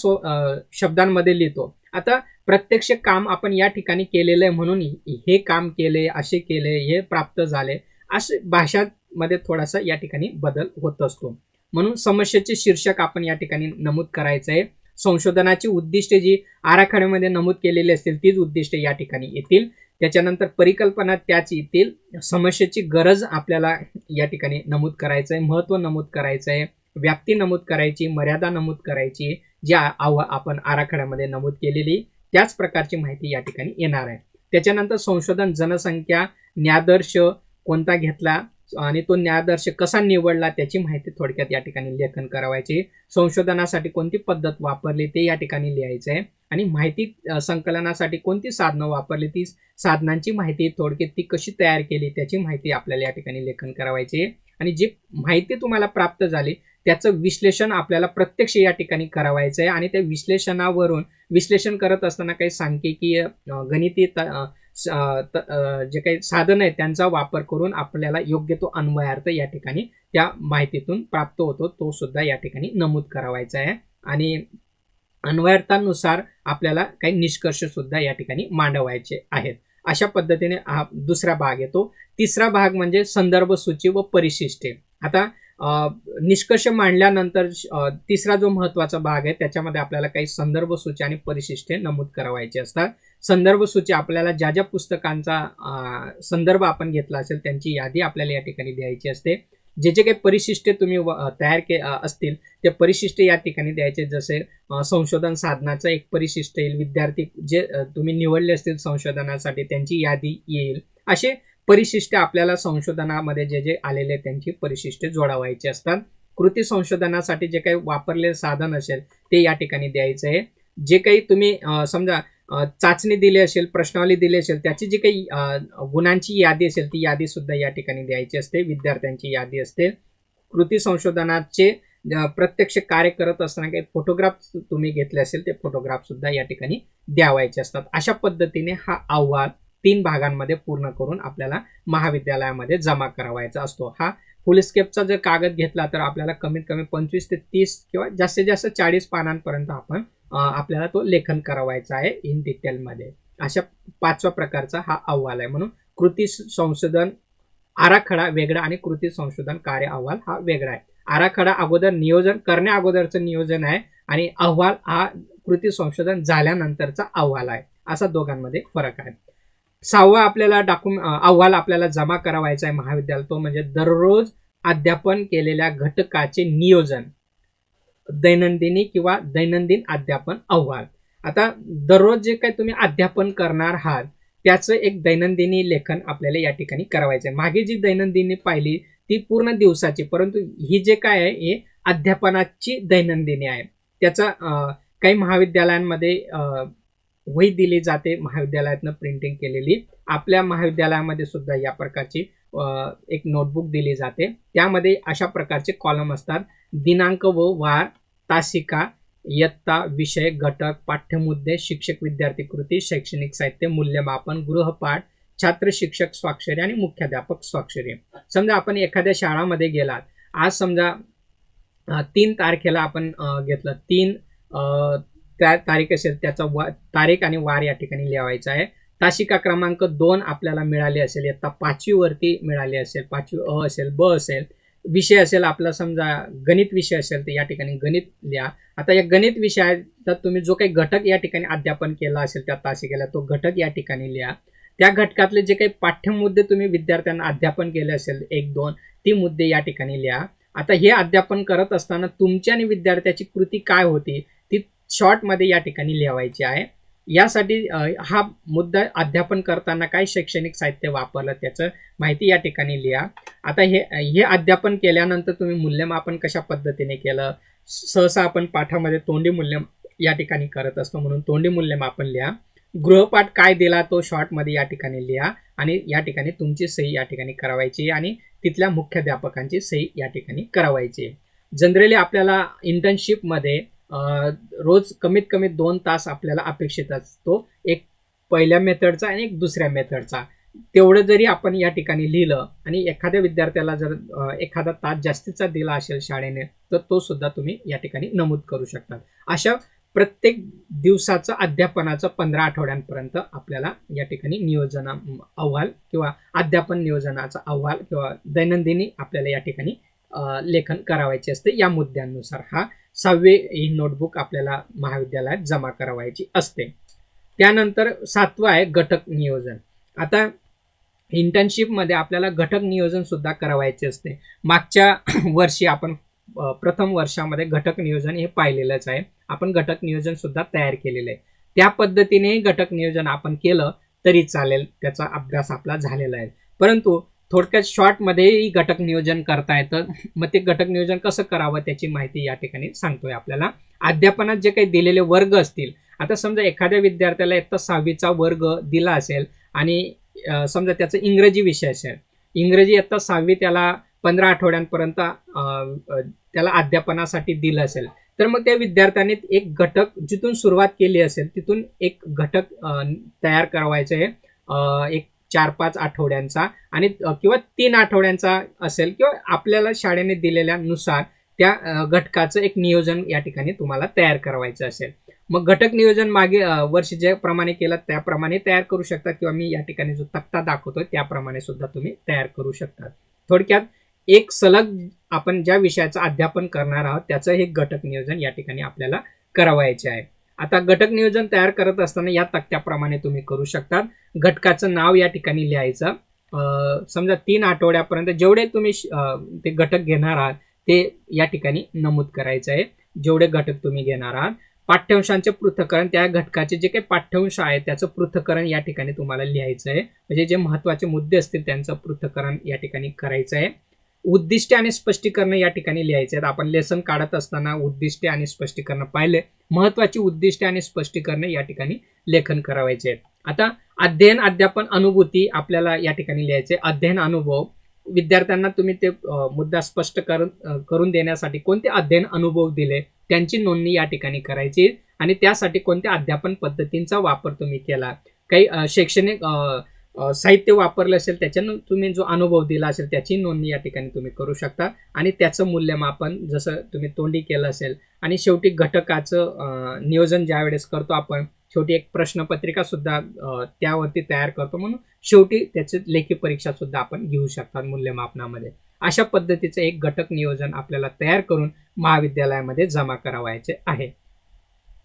शब्दांमध्ये लिहितो. आता प्रत्यक्ष काम आपण या ठिकाणी केलेलं आहे म्हणून हे काम केले, असे केले, हे प्राप्त झाले, असे भाषांमध्ये थोडासा या ठिकाणी बदल होत असतो. म्हणून समस्येचे शीर्षक आपण या ठिकाणी नमूद करायचं आहे. संशोधनाची उद्दिष्टे जी आराखड्यामध्ये नमूद केलेली असतील तीच उद्दिष्टे या ठिकाणी येतील. त्याच्यानंतर परिकल्पना त्याच येतील. समस्येची गरज आपल्याला या ठिकाणी नमूद करायचं आहे, महत्त्व नमूद करायचं आहे, व्याप्ती नमूद करायची, मर्यादा नमूद करायची, जी आपण आराखड्यामध्ये नमूद केलेली त्याच प्रकारची माहिती या ठिकाणी येणार आहे. त्याच्यानंतर संशोधन जनसंख्या ज्ञादर्श कोणता घेतला आणि तो ज्ञादर्श कसा निवडला त्याची माहिती थोडक्यात या ठिकाणी लेखन करायची. संशोधनासाठी कोणती पद्धत वापरली ते या ठिकाणी लिहायचं आहे आणि माहिती संकलनासाठी कोणती साधनं वापरली, ती साधनांची माहिती थोडक्यात ती कशी तयार केली त्याची माहिती आपल्याला या ठिकाणी लेखन करायची आहे. आणि जी माहिती तुम्हाला प्राप्त झाली त्याचं विश्लेषण आपल्याला प्रत्यक्ष या ठिकाणी करायचं आहे आणि त्या विश्लेषणावरून विश्लेषण करत असताना काही सांख्यिकीय गणिती जे काही साधन आहे त्यांचा वापर करून आपल्याला योग्य तो अन्वयार्थ या ठिकाणी त्या माहितीतून प्राप्त होतो तो सुद्धा या ठिकाणी नमूद करायचा आहे. आणि अन्वयार्थानुसार आपल्याला काही निष्कर्ष सुद्धा या ठिकाणी मांडवायचे आहेत. अशा पद्धतीने हा दुसरा भाग येतो. तिसरा भाग म्हणजे संदर्भ सूची व परिशिष्टे. आता निष्कर्ष मांडल्यानंतर तिसरा जो महत्त्वाचा भाग आहे त्याच्यामध्ये आपल्याला काही संदर्भ सूची आणि परिशिष्टे नमूद करायचे असतात. संदर्भ सूची आपल्याला ज्या ज्या पुस्तकांचा संदर्भ आपण घेतला असेल त्यांची यादी आपल्याला या ठिकाणी द्यायची असते. जे जे काही परिशिष्टे तुम्ही तयार असतील ते परिशिष्टे या ठिकाणी द्यायचे. जसे संशोधन साधनाचं एक परिशिष्ट येईल, विद्यार्थी जे तुम्ही निवडले असतील संशोधनासाठी त्यांची यादी येईल. असे परिशिष्ट आपल्याला संशोधनामध्ये जे जे आलेले त्यांची परिशिष्टे जोडावायची असतात. कृती संशोधनासाठी जे काही वापरलेले साधन असेल ते या ठिकाणी द्यायचं आहे. जे काही तुम्ही समजा चाचणी दिली असेल, प्रश्नावली दिली असेल, त्याची जी काही गुणांची यादी असेल ती यादी सुद्धा या ठिकाणी द्यायची असते. विद्यार्थ्यांची यादी असते. कृती संशोधनाचे प्रत्यक्ष कार्य करत असताना काही फोटोग्राफ तुम्ही घेतले असेल ते फोटोग्राफ सुद्धा या ठिकाणी द्यावायचे असतात. अशा पद्धतीने हा अहवाल 3 भागांमध्ये पूर्ण करून आपल्याला महाविद्यालयामध्ये जमा करावायचा असतो. हा फुलस्केपचा जर कागद घेतला तर आपल्याला कमीत कमी 25 ते 30 किंवा जास्तीत जास्त 40 पानांपर्यंत आपल्याला तो लेखन करावायचा आहे इन डिटेलमध्ये. अशा 5व्या प्रकारचा हा अहवाल आहे. म्हणून कृती संशोधन आराखडा वेगळा आणि कृती संशोधन कार्य अहवाल हा वेगळा आहे. आराखडा अगोदर नियोजन करण्या अगोदरचं नियोजन आहे आणि अहवाल हा कृती संशोधन झाल्यानंतरचा अहवाल आहे. असा दोघांमध्ये फरक आहे. 6वा आपल्याला अहवाल आपल्याला जमा करावायचा आहे महाविद्यालय, तो म्हणजे दररोज अध्यापन केलेल्या घटकाचे नियोजन, दैनंदिनी किंवा दैनंदिन अध्यापन अहवाल. आता दररोज जे काही तुम्ही अध्यापन करणार आहात त्याचं एक दैनंदिनी लेखन आपल्याला या ठिकाणी करायचं आहे. मागे जी दैनंदिनी पाहिली ती पूर्ण दिवसाची, परंतु ही जे काय आहे हे अध्यापनाची दैनंदिनी आहे. त्याचा काही महाविद्यालयांमध्ये वही दिली जाते महाविद्यालयातनं प्रिंटिंग केलेली आपल्या महाविद्यालयामध्ये सुद्धा या प्रकारची एक नोटबुक दिली जाते. त्यामध्ये अशा प्रकारचे कॉलम असतात: दिनांक व वार, तासिका, इयत्ता, विषय, घटक, पाठ्यमुद्दे, शिक्षक विद्यार्थी कृती, शैक्षणिक साहित्य, मूल्यमापन, गृहपाठ, छात्र शिक्षक स्वाक्षरी आणि मुख्याध्यापक स्वाक्षरी. समजा आपण एखाद्या शाळामध्ये गेलात, आज समजा 3 तारखेला आपण घेतलं, 3 त्या तारीख असेल त्याचा तारीख आणि वार या ठिकाणी लिहायचा आहे. तासिका क्रमांक 2 आपल्याला मिळाली असेल, इयत्ता 5वी वरती मिळाली असेल, 5वी अ असेल, ब असेल. विषय असेल आपला समजा गणित विषय असेल तर या ठिकाणी गणित लिहा. आता या गणित विषयात तुम्ही जो काही घटक या ठिकाणी अध्यापन केला असेल त्या तासिकेला, तो घटक या ठिकाणी लिहा. त्या घटकातले जे काही पाठ्यमुद्दे तुम्ही विद्यार्थ्यांना अध्यापन केले असेल 1-2, ती मुद्दे या ठिकाणी लिहा. आता हे अध्यापन करत असताना तुमची आणि विद्यार्थ्याची कृती काय होती ती शॉर्टमध्ये या ठिकाणी लिहायची आहे. यासाठी हा मुद्दा अध्यापन करताना काय शैक्षणिक साहित्य वापरलं त्याचं माहिती या ठिकाणी लिहा. आता हे अध्यापन केल्यानंतर तुम्ही मूल्यमापन कशा पद्धतीने केलं. सहसा आपण पाठामध्ये तोंडी मूल्य या ठिकाणी करत असतो, म्हणून तोंडी मूल्यमापन लिहा. गृहपाठ काय दिला तो शॉर्टमध्ये या ठिकाणी लिहा आणि या ठिकाणी तुमची सही या ठिकाणी करावायची आणि तिथल्या मुख्याध्यापकांची सही या ठिकाणी करावायची. जनरली आपल्याला इंटर्नशिपमध्ये रोज कमीत कमी 2 तास आपल्याला अपेक्षित असतो, एक पहिल्या मेथडचा आणि एक दुसऱ्या मेथडचा. तेवढं जरी आपण या ठिकाणी लिहिलं आणि एखाद्या विद्यार्थ्याला जर एखादा तास जास्तीचा दिला असेल शाळेने, तर तो सुद्धा तुम्ही या ठिकाणी नमूद करू शकता. अशा प्रत्येक दिवसाचं अध्यापनाचं 15 आठवड्यांपर्यंत आपल्याला या ठिकाणी नियोजन अहवाल किंवा अध्यापन नियोजनाचा अहवाल किंवा दैनंदिनी आपल्याला या ठिकाणी लेखन करावायचे असते. या मुद्द्यांनुसार 6वी ही नोटबुक आपल्याला महाविद्यालयात जमा करावायची असते. त्यानंतर 7वं आहे घटक नियोजन. आता इंटर्नशिपमध्ये आपल्याला घटक नियोजन सुद्धा करावायचे असते. मागच्या वर्षी आपण प्रथम वर्षामध्ये घटक नियोजन हे पाहिलेलंच आहे. आपण घटक नियोजन सुद्धा तयार केलेलं आहे. त्या पद्धतीने घटक नियोजन आपण केलं तरी चालेल, त्याचा अभ्यास आपला झालेला आहे. परंतु थोडक्यात शॉर्टमध्येही घटक नियोजन करता येतं. मग ते घटक नियोजन कसं करावं त्याची माहिती या ठिकाणी सांगतोय आपल्याला. अध्यापनात जे काही दिलेले वर्ग असतील, आता समजा एखाद्या विद्यार्थ्याला इयत्ता 6वीचा वर्ग दिला असेल आणि समजा त्याचा इंग्रजी विषय असेल, इंग्रजी इयत्ता 6वी त्याला 15 आठवड्यांपर्यंत त्याला अध्यापनासाठी दिलं असेल, तर मग त्या विद्यार्थ्यांनी एक घटक जिथून सुरुवात केली असेल तिथून एक घटक तयार करावायचं आहे, एक 4-5 आठवड्यांचा आणि किंवा 3 आठवड्यांचा असेल किंवा आपल्याला शाळेने दिलेल्यानुसार त्या घटकाचं एक नियोजन या ठिकाणी तुम्हाला तयार करावायचं असेल. मग घटक नियोजन मागे वर्षी ज्याप्रमाणे केलं त्याप्रमाणे तयार करू शकता किंवा मी या ठिकाणी जो तक्ता दाखवतोय त्याप्रमाणे सुद्धा तुम्ही तयार करू शकता. थोडक्यात एक सलग आपण ज्या विषयाचं अध्यापन करणार आहोत त्याचं हे घटक नियोजन या ठिकाणी आपल्याला करावायचे आहे. आता घटक नियोजन तयार करत असताना या तक्त्याप्रमाणे तुम्ही करू शकता. घटकाचं नाव या ठिकाणी लिहायचं. समजा 3 आठवड्यापर्यंत जेवढे तुम्ही ते घटक घेणार आहात ते या ठिकाणी नमूद करायचं आहे, जेवढे घटक तुम्ही घेणार आहात. पाठ्यांशांचे पृथक्करण, त्या घटकाचे जे काही पाठ्यांश आहे त्याचं पृथक्करण या ठिकाणी तुम्हाला लिहायचं आहे. म्हणजे जे महत्त्वाचे मुद्दे असतील त्यांचं पृथक्करण या ठिकाणी करायचं आहे. उद्दिष्टे आणि स्पष्टीकरण या ठिकाणी लिहायचे आहेत. आपण लेसन काढत असताना उद्दिष्टे आणि स्पष्टीकरण पाहिले. महत्त्वाची उद्दिष्टे आणि स्पष्टीकरण या ठिकाणी लेखन करावायचे आहेत. आता अध्ययन, अध्यापन, अनुभूती आपल्याला या ठिकाणी लिहायचे. अध्ययन, अनुभव, विद्यार्थ्यांना तुम्ही ते मुद्दा स्पष्ट करून देण्यासाठी कोणते अध्ययन अनुभव दिले त्यांची नोंदणी या ठिकाणी करायची आणि त्यासाठी कोणत्या अध्यापन पद्धतींचा वापर तुम्ही केला, काही शैक्षणिक साहित्य वापरलं असेल त्याच्यानं तुम्ही जो अनुभव दिला असेल त्याची नोंदणी या ठिकाणी तुम्ही करू शकता आणि त्याचं मूल्यमापन जसं तुम्ही तोंडी केलं असेल आणि शेवटी घटकाचं नियोजन ज्या वेळेस करतो आपण शेवटी एक प्रश्नपत्रिका सुद्धा त्यावरती तयार करतो, म्हणून शेवटी त्याची लेखी परीक्षा सुद्धा आपण घेऊ शकतात मूल्यमापनामध्ये. अशा पद्धतीचं एक घटक नियोजन आपल्याला तयार करून महाविद्यालयामध्ये जमा करावायचे आहे.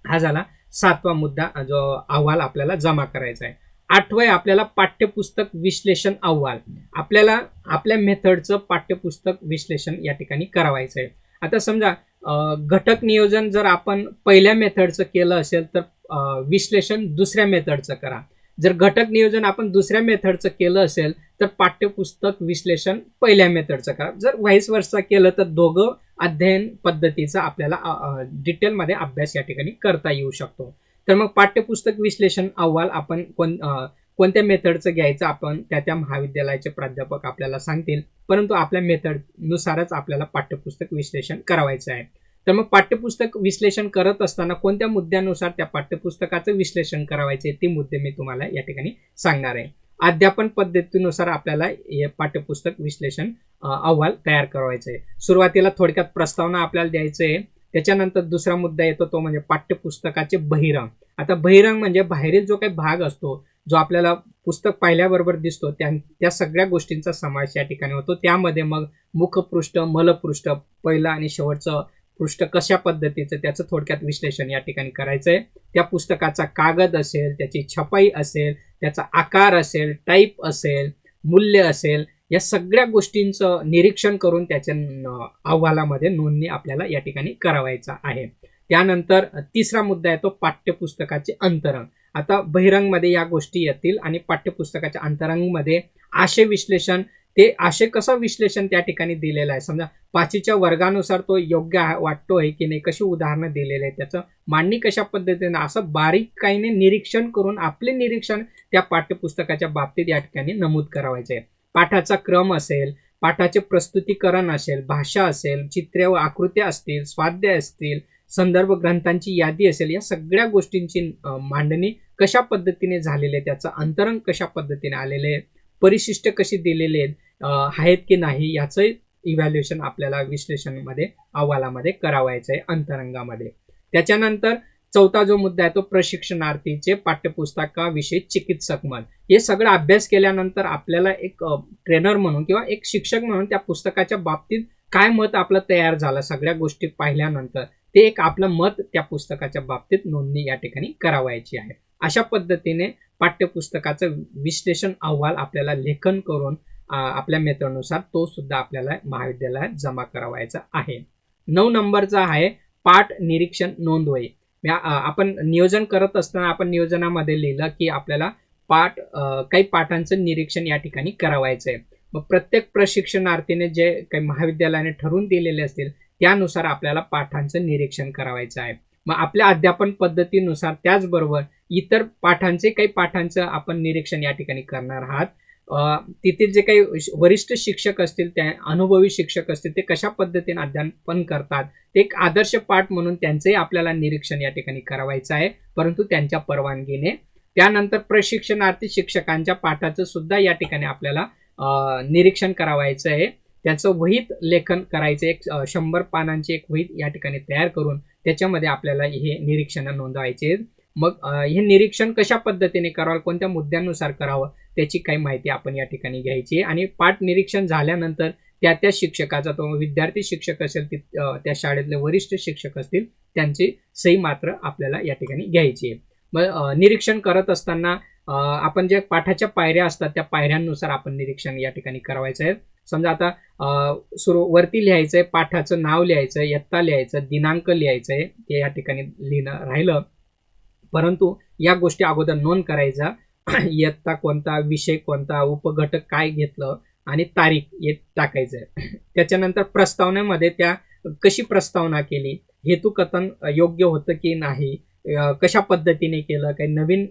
हा झाला 7वा मुद्दा, जो अहवाल आपल्याला जमा करायचा आहे. 8वं आपल्याला पाठ्यपुस्तक विश्लेषण अहवाल. आपल्याला आपल्या मेथडचं पाठ्यपुस्तक विश्लेषण या ठिकाणी करावायचं आहे. आता समजा घटक नियोजन जर आपण पहिल्या मेथडचं केलं असेल तर विश्लेषण दुसऱ्या मेथडचं करा. जर घटक नियोजन आपण दुसऱ्या मेथडचं केलं असेल तर पाठ्यपुस्तक विश्लेषण पहिल्या मेथडचं करा. जर व्हाईस वर्सा केलं तर दोघं अध्ययन पद्धतीचा आपल्याला डिटेलमध्ये अभ्यास या ठिकाणी करता येऊ शकतो. तर मग पाठ्यपुस्तक विश्लेषण अहवाल आपण कोणत्या मेथडचं घ्यायचं आपण त्या महाविद्यालयाचे प्राध्यापक आपल्याला सांगतील, परंतु आपल्या मेथडनुसारच आपल्याला पाठ्यपुस्तक विश्लेषण करायचं आहे. तर मग पाठ्यपुस्तक विश्लेषण करत असताना कोणत्या मुद्द्यानुसार त्या पाठ्यपुस्तकाचं विश्लेषण करायचे ते मुद्दे मी तुम्हाला या ठिकाणी सांगणार आहे. अध्यापन पद्धतीनुसार आपल्याला हे पाठ्यपुस्तक विश्लेषण अहवाल तयार करायचा आहे. सुरुवातीला थोडक्यात प्रस्तावना आपल्याला द्यायचं आहे. त्याच्यानंतर दुसरा मुद्दा येतो तो म्हणजे पाठ्यपुस्तकाचे बहिरंग. आता बहिरंग म्हणजे बाहेरील जो काही भाग असतो, जो आपल्याला पुस्तक पाहिल्याबरोबर दिसतो, त्या सगळ्या गोष्टींचा समावेश या ठिकाणी होतो. त्यामध्ये मग मुखपृष्ठ, मलपृष्ठ, पहिलं आणि शेवटचं पृष्ठ कशा पद्धतीचं त्याचं थोडक्यात विश्लेषण या ठिकाणी करायचं आहे. त्या पुस्तकाचा कागद असेल, त्याची छपाई असेल, त्याचा आकार असेल, टाईप असेल, मूल्य असेल, या सगळ्या गोष्टींचं निरीक्षण करून त्याच्या अहवालामध्ये नोंदणी आपल्याला या ठिकाणी करायचा आहे. त्यानंतर तिसरा मुद्दा येतो पाठ्यपुस्तकाचे अंतरंग. आता बहिरंगमध्ये या गोष्टी येतील आणि पाठ्यपुस्तकाच्या अंतरंगमध्ये आशय विश्लेषण, ते आशय कसं विश्लेषण त्या ठिकाणी दिलेलं आहे. समजा 5च्या वर्गानुसार तो योग्य वाटतोय की नाही, कशी उदाहरणं दिलेली आहेत, त्याचं मांडणी कशा पद्धतीने, असं बारीकाईने निरीक्षण करून आपले निरीक्षण त्या पाठ्यपुस्तकाच्या बाबतीत या ठिकाणी नमूद करायचं आहे. पाठाचा क्रम असेल, पाठाचे प्रस्तुतीकरण असेल, भाषा असेल, चित्रे व आकृत्या असतील, स्वाध्याय असतील, संदर्भ ग्रंथांची यादी असेल, या सगळ्या गोष्टींची मांडणी कशा पद्धतीने झालेली आहे, त्याचं अंतरंग कशा पद्धतीने आलेले आहे, परिशिष्ट कशी दिलेले आहेत की नाही, याचं इव्हॅल्युएशन आपल्याला विश्लेषणामध्ये अहवालामध्ये करावायचं आहे अंतरंगामध्ये. त्याच्यानंतर चौथा जो मुद्दा आहे तो प्रशिक्षणार्थीचे पाठ्यपुस्तकाविषयी चिकित्सक मत. हे सगळं अभ्यास केल्यानंतर आपल्याला एक ट्रेनर म्हणून किंवा एक शिक्षक म्हणून त्या पुस्तकाच्या बाबतीत काय मत आपलं तयार झालं, सगळ्या गोष्टी पाहिल्यानंतर ते एक आपलं मत त्या पुस्तकाच्या बाबतीत नोंदणी या ठिकाणी करावायची आहे. अशा पद्धतीने पाठ्यपुस्तकाचं विश्लेषण अहवाल आपल्याला लेखन करून आपल्या मेथडनुसार तो सुद्धा आपल्याला महाविद्यालयात जमा करावायचा आहे. 9 नंबरचा आहे पाठ निरीक्षण नोंदवही. आपण नियोजन करत असताना आपण नियोजनामध्ये लिहिलं की आपल्याला काही पाठांचं निरीक्षण या ठिकाणी करावायचं आहे. मग प्रत्येक प्रशिक्षणार्थीने जे काही महाविद्यालयाने ठरवून दिलेले असतील त्यानुसार आपल्याला पाठांचं निरीक्षण करावायचं आहे. मग आपल्या अध्यापन पद्धतीनुसार त्याचबरोबर इतर काही पाठांचं आपण निरीक्षण या ठिकाणी करणार आहात. तिथे जे काही वरिष्ठ शिक्षक असतील, त्या अनुभवी शिक्षक असतील, ते कशा पद्धतीने अध्यापन करतात, ते एक आदर्श पाठ म्हणून त्यांचंही आपल्याला निरीक्षण या ठिकाणी करावायचं आहे, परंतु त्यांच्या परवानगीने. त्यानंतर प्रशिक्षणार्थी शिक्षकांच्या पाठाचं सुद्धा या ठिकाणी आपल्याला निरीक्षण करावायचं आहे. त्याचं वहीत लेखन करायचं, एक 100 पानांची एक वहीत या ठिकाणी तयार करून त्याच्यामध्ये आपल्याला हे निरीक्षण नोंदवायचे. मग हे निरीक्षण कशा पद्धतीने करावं, कोणत्या मुद्द्यांनुसार करावं, त्याची काही माहिती आपण या ठिकाणी घ्यायची. आणि पाठ निरीक्षण झाल्यानंतर त्या शिक्षकाचा, तो विद्यार्थी शिक्षक असेल, त्या शाळेतले वरिष्ठ शिक्षक असतील, त्यांची सही मात्र आपल्याला या ठिकाणी घ्यायची आहे. मग निरीक्षण करत असताना आपण जे पाठाच्या पायऱ्या असतात त्या पायऱ्यांनुसार आपण निरीक्षण या ठिकाणी करायचं आहे. समजा आता वरती लिहायचं आहे, पाठाचं नाव लिहायचं, इयत्ता लिहायचं, दिनांक लिहायचं आहे, ते या ठिकाणी लिहिणं राहिलं, परंतु या गोष्टी अगोदर नोंद करायचा. इयत्ता कोणता, विषय कोणता, उपघटक काय घेतलं आणि तारीख हे टाकायचं आहे. त्याच्यानंतर प्रस्तावनेमध्ये त्या कशी प्रस्तावना केली, हेतुकथन योग्य होतं की नाही, कशा पद्धतीने केलं, काही नवीन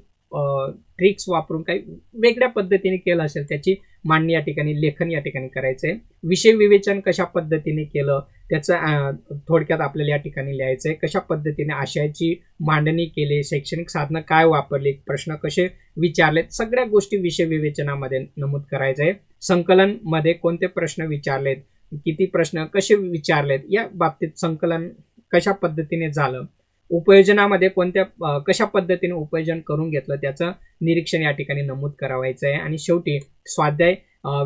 ट्रिक्स वापरून काही वेगळ्या पद्धतीने केलं असेल त्याची मांडणी या ठिकाणी, लेखन या ठिकाणी करायचं आहे. विषय विवेचन कशा पद्धतीने केलं त्याचं थोडक्यात आपल्याला या ठिकाणी लिहायचं आहे. कशा पद्धतीने आशयाची मांडणी केली, शैक्षणिक साधनं काय वापरली, प्रश्न कसे विचारलेत, सगळ्या गोष्टी विषय विवेचनामध्ये नमूद करायचं आहे. संकलनमध्ये कोणते प्रश्न विचारलेत, किती प्रश्न कसे विचारलेत, या बाबतीत संकलन कशा पद्धतीने झालं, उपयोजनामध्ये कशा पद्धतीने उपयोजन करून घेतलं त्याचं निरीक्षण या ठिकाणी नमूद करावायचं आहे. आणि शेवटी स्वाध्याय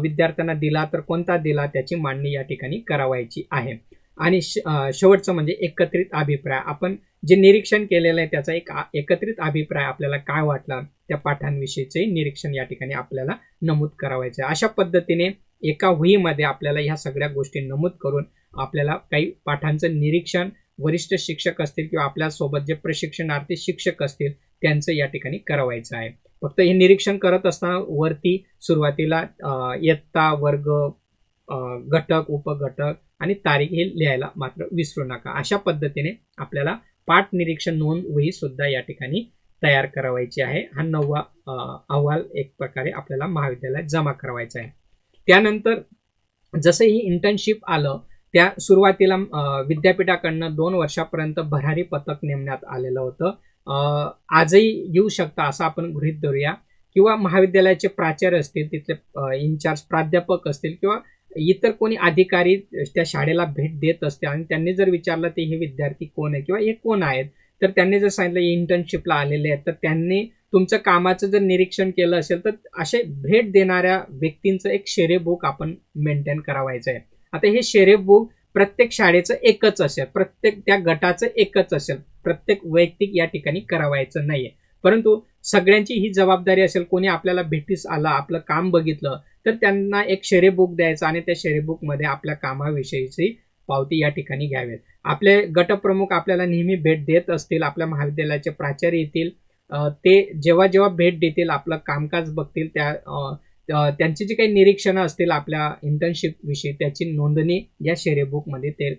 विद्यार्थ्यांना दिला तर कोणता दिला त्याची मांडणी या ठिकाणी करावायची आहे. आणि शेवटचं म्हणजे एकत्रित अभिप्राय. आपण जे निरीक्षण केलेलं आहे त्याचा एक एकत्रित अभिप्राय आपल्याला काय वाटला त्या पाठांविषयीचे निरीक्षण या ठिकाणी आपल्याला नमूद करावायचं आहे. अशा पद्धतीने एका वहीमध्ये आपल्याला ह्या सगळ्या गोष्टी नमूद करून आपल्याला काही पाठांचं निरीक्षण वरिष्ठ शिक्षक असतील किंवा आपल्यासोबत जे प्रशिक्षणार्थी शिक्षक असतील त्यांचं या ठिकाणी करावायचं आहे. फक्त हे निरीक्षण करत असताना वरती सुरुवातीला इयत्ता, वर्ग, घटक, उपघटक आणि तारीख हे लिहायला मात्र विसरू नका. अशा पद्धतीने आपल्याला पाठ निरीक्षण नोंद वही सुद्धा या ठिकाणी तयार करावयाची आहे. हा 9वा अहवाल एक प्रकारे आपल्याला महाविद्यालयात जमा करावायचा आहे. त्यानंतर जसं ही इंटर्नशिप आलं, त्या सुरुवातीला विद्यापीठाकडनं 2 वर्षापर्यंत भरारी पथक नेमण्यात आलेलं होतं. आजही येऊ शकतं असं आपण गृहीत धरूया, किंवा महाविद्यालयाचे प्राचार्य असतील, तिथले इन्चार्ज प्राध्यापक असतील, किंवा इतर कोणी अधिकारी त्या शाळेला भेट देत असतील आणि त्यांनी जर विचारलं ते हे विद्यार्थी कोण आहे किंवा हे कोण आहेत, तर त्यांनी जर सांगितलं इंटर्नशिपला आलेले आहेत, तर त्यांनी तुमचं कामाचं जर निरीक्षण केलं असेल, तर असे भेट देणाऱ्या व्यक्तींचं एक शेरे बुक आपण मेंटेन करावायचं आहे. आता हे शेरे बुक प्रत्येक शाळेचं एकच असेल, प्रत्येक त्या गटाचं एकच असेल, प्रत्येक वैयक्तिक या ठिकाणी करावायचं नाहीये. परंतु सगळ्यांची ही जबाबदारी असेल. कोणी आपल्याला भेटीस आला, आपलं काम बघितलं, तर त्यांना एक शेरे बुक द्यायचं आणि त्या शेरे बुकमध्ये आपल्या कामाविषयीची पावती या ठिकाणी घ्यावेत. आपले गटप्रमुख आपल्याला नेहमी भेट देत असतील, आपल्या महाविद्यालयाचे प्राचार्य येतील, ते जेव्हा जेव्हा भेट देतील, आपलं कामकाज बघतील, त्यांची जी काही निरीक्षणं असतील आपल्या इंटर्नशिप विषयी, त्याची नोंदणी या शेरे बुकमध्ये ते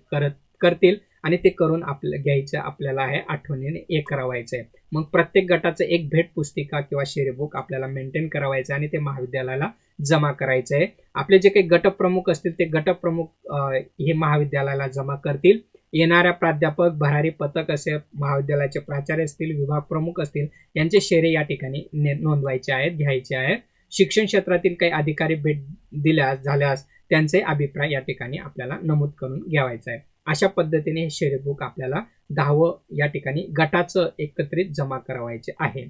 करतील आणि ते करून घ्यायचं आपल्याला आहे, आठवणीने हे करावायचं आहे. मग प्रत्येक गटाचं एक भेट पुस्तिका किंवा शेरे बुक आपल्याला मेंटेन करावायचं आणि ते महाविद्यालयाला जमा करायचं आहे. आपले जे काही गटप्रमुख असतील ते गटप्रमुख हे महाविद्यालयाला जमा करतील. येणाऱ्या प्राध्यापक, भरारी पथक असे, महाविद्यालयाचे प्राचार्य असतील, विभाग प्रमुख असतील, यांचे शेरे या ठिकाणी नोंदवायचे आहेत, घ्यायचे आहेत. शिक्षण क्षेत्रातील काही अधिकारी भेट झाल्यास त्यांचे अभिप्राय या ठिकाणी आपल्याला नमूद करून घ्यावायचा आहे. अशा पद्धतीने हे शेरे बुक आपल्याला 10वं या ठिकाणी गटाचं एकत्रित जमा करावायचे आहे.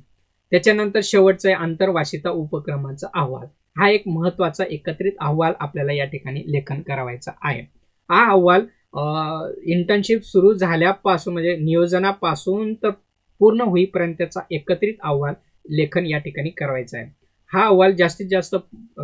त्याच्यानंतर शेवटचं आहे आंतरवासिता उपक्रमांचा अहवाल. हा एक महत्वाचा एकत्रित अहवाल आपल्याला या ठिकाणी लेखन करावायचा आहे. हा अहवाल इंटर्नशिप सुरू झाल्यापासून म्हणजे नियोजनापासून तर पूर्ण होईपर्यंतचा एकत्रित अहवाल लेखन या ठिकाणी करावायचा आहे. हा अहवाल जास्तीत जास्त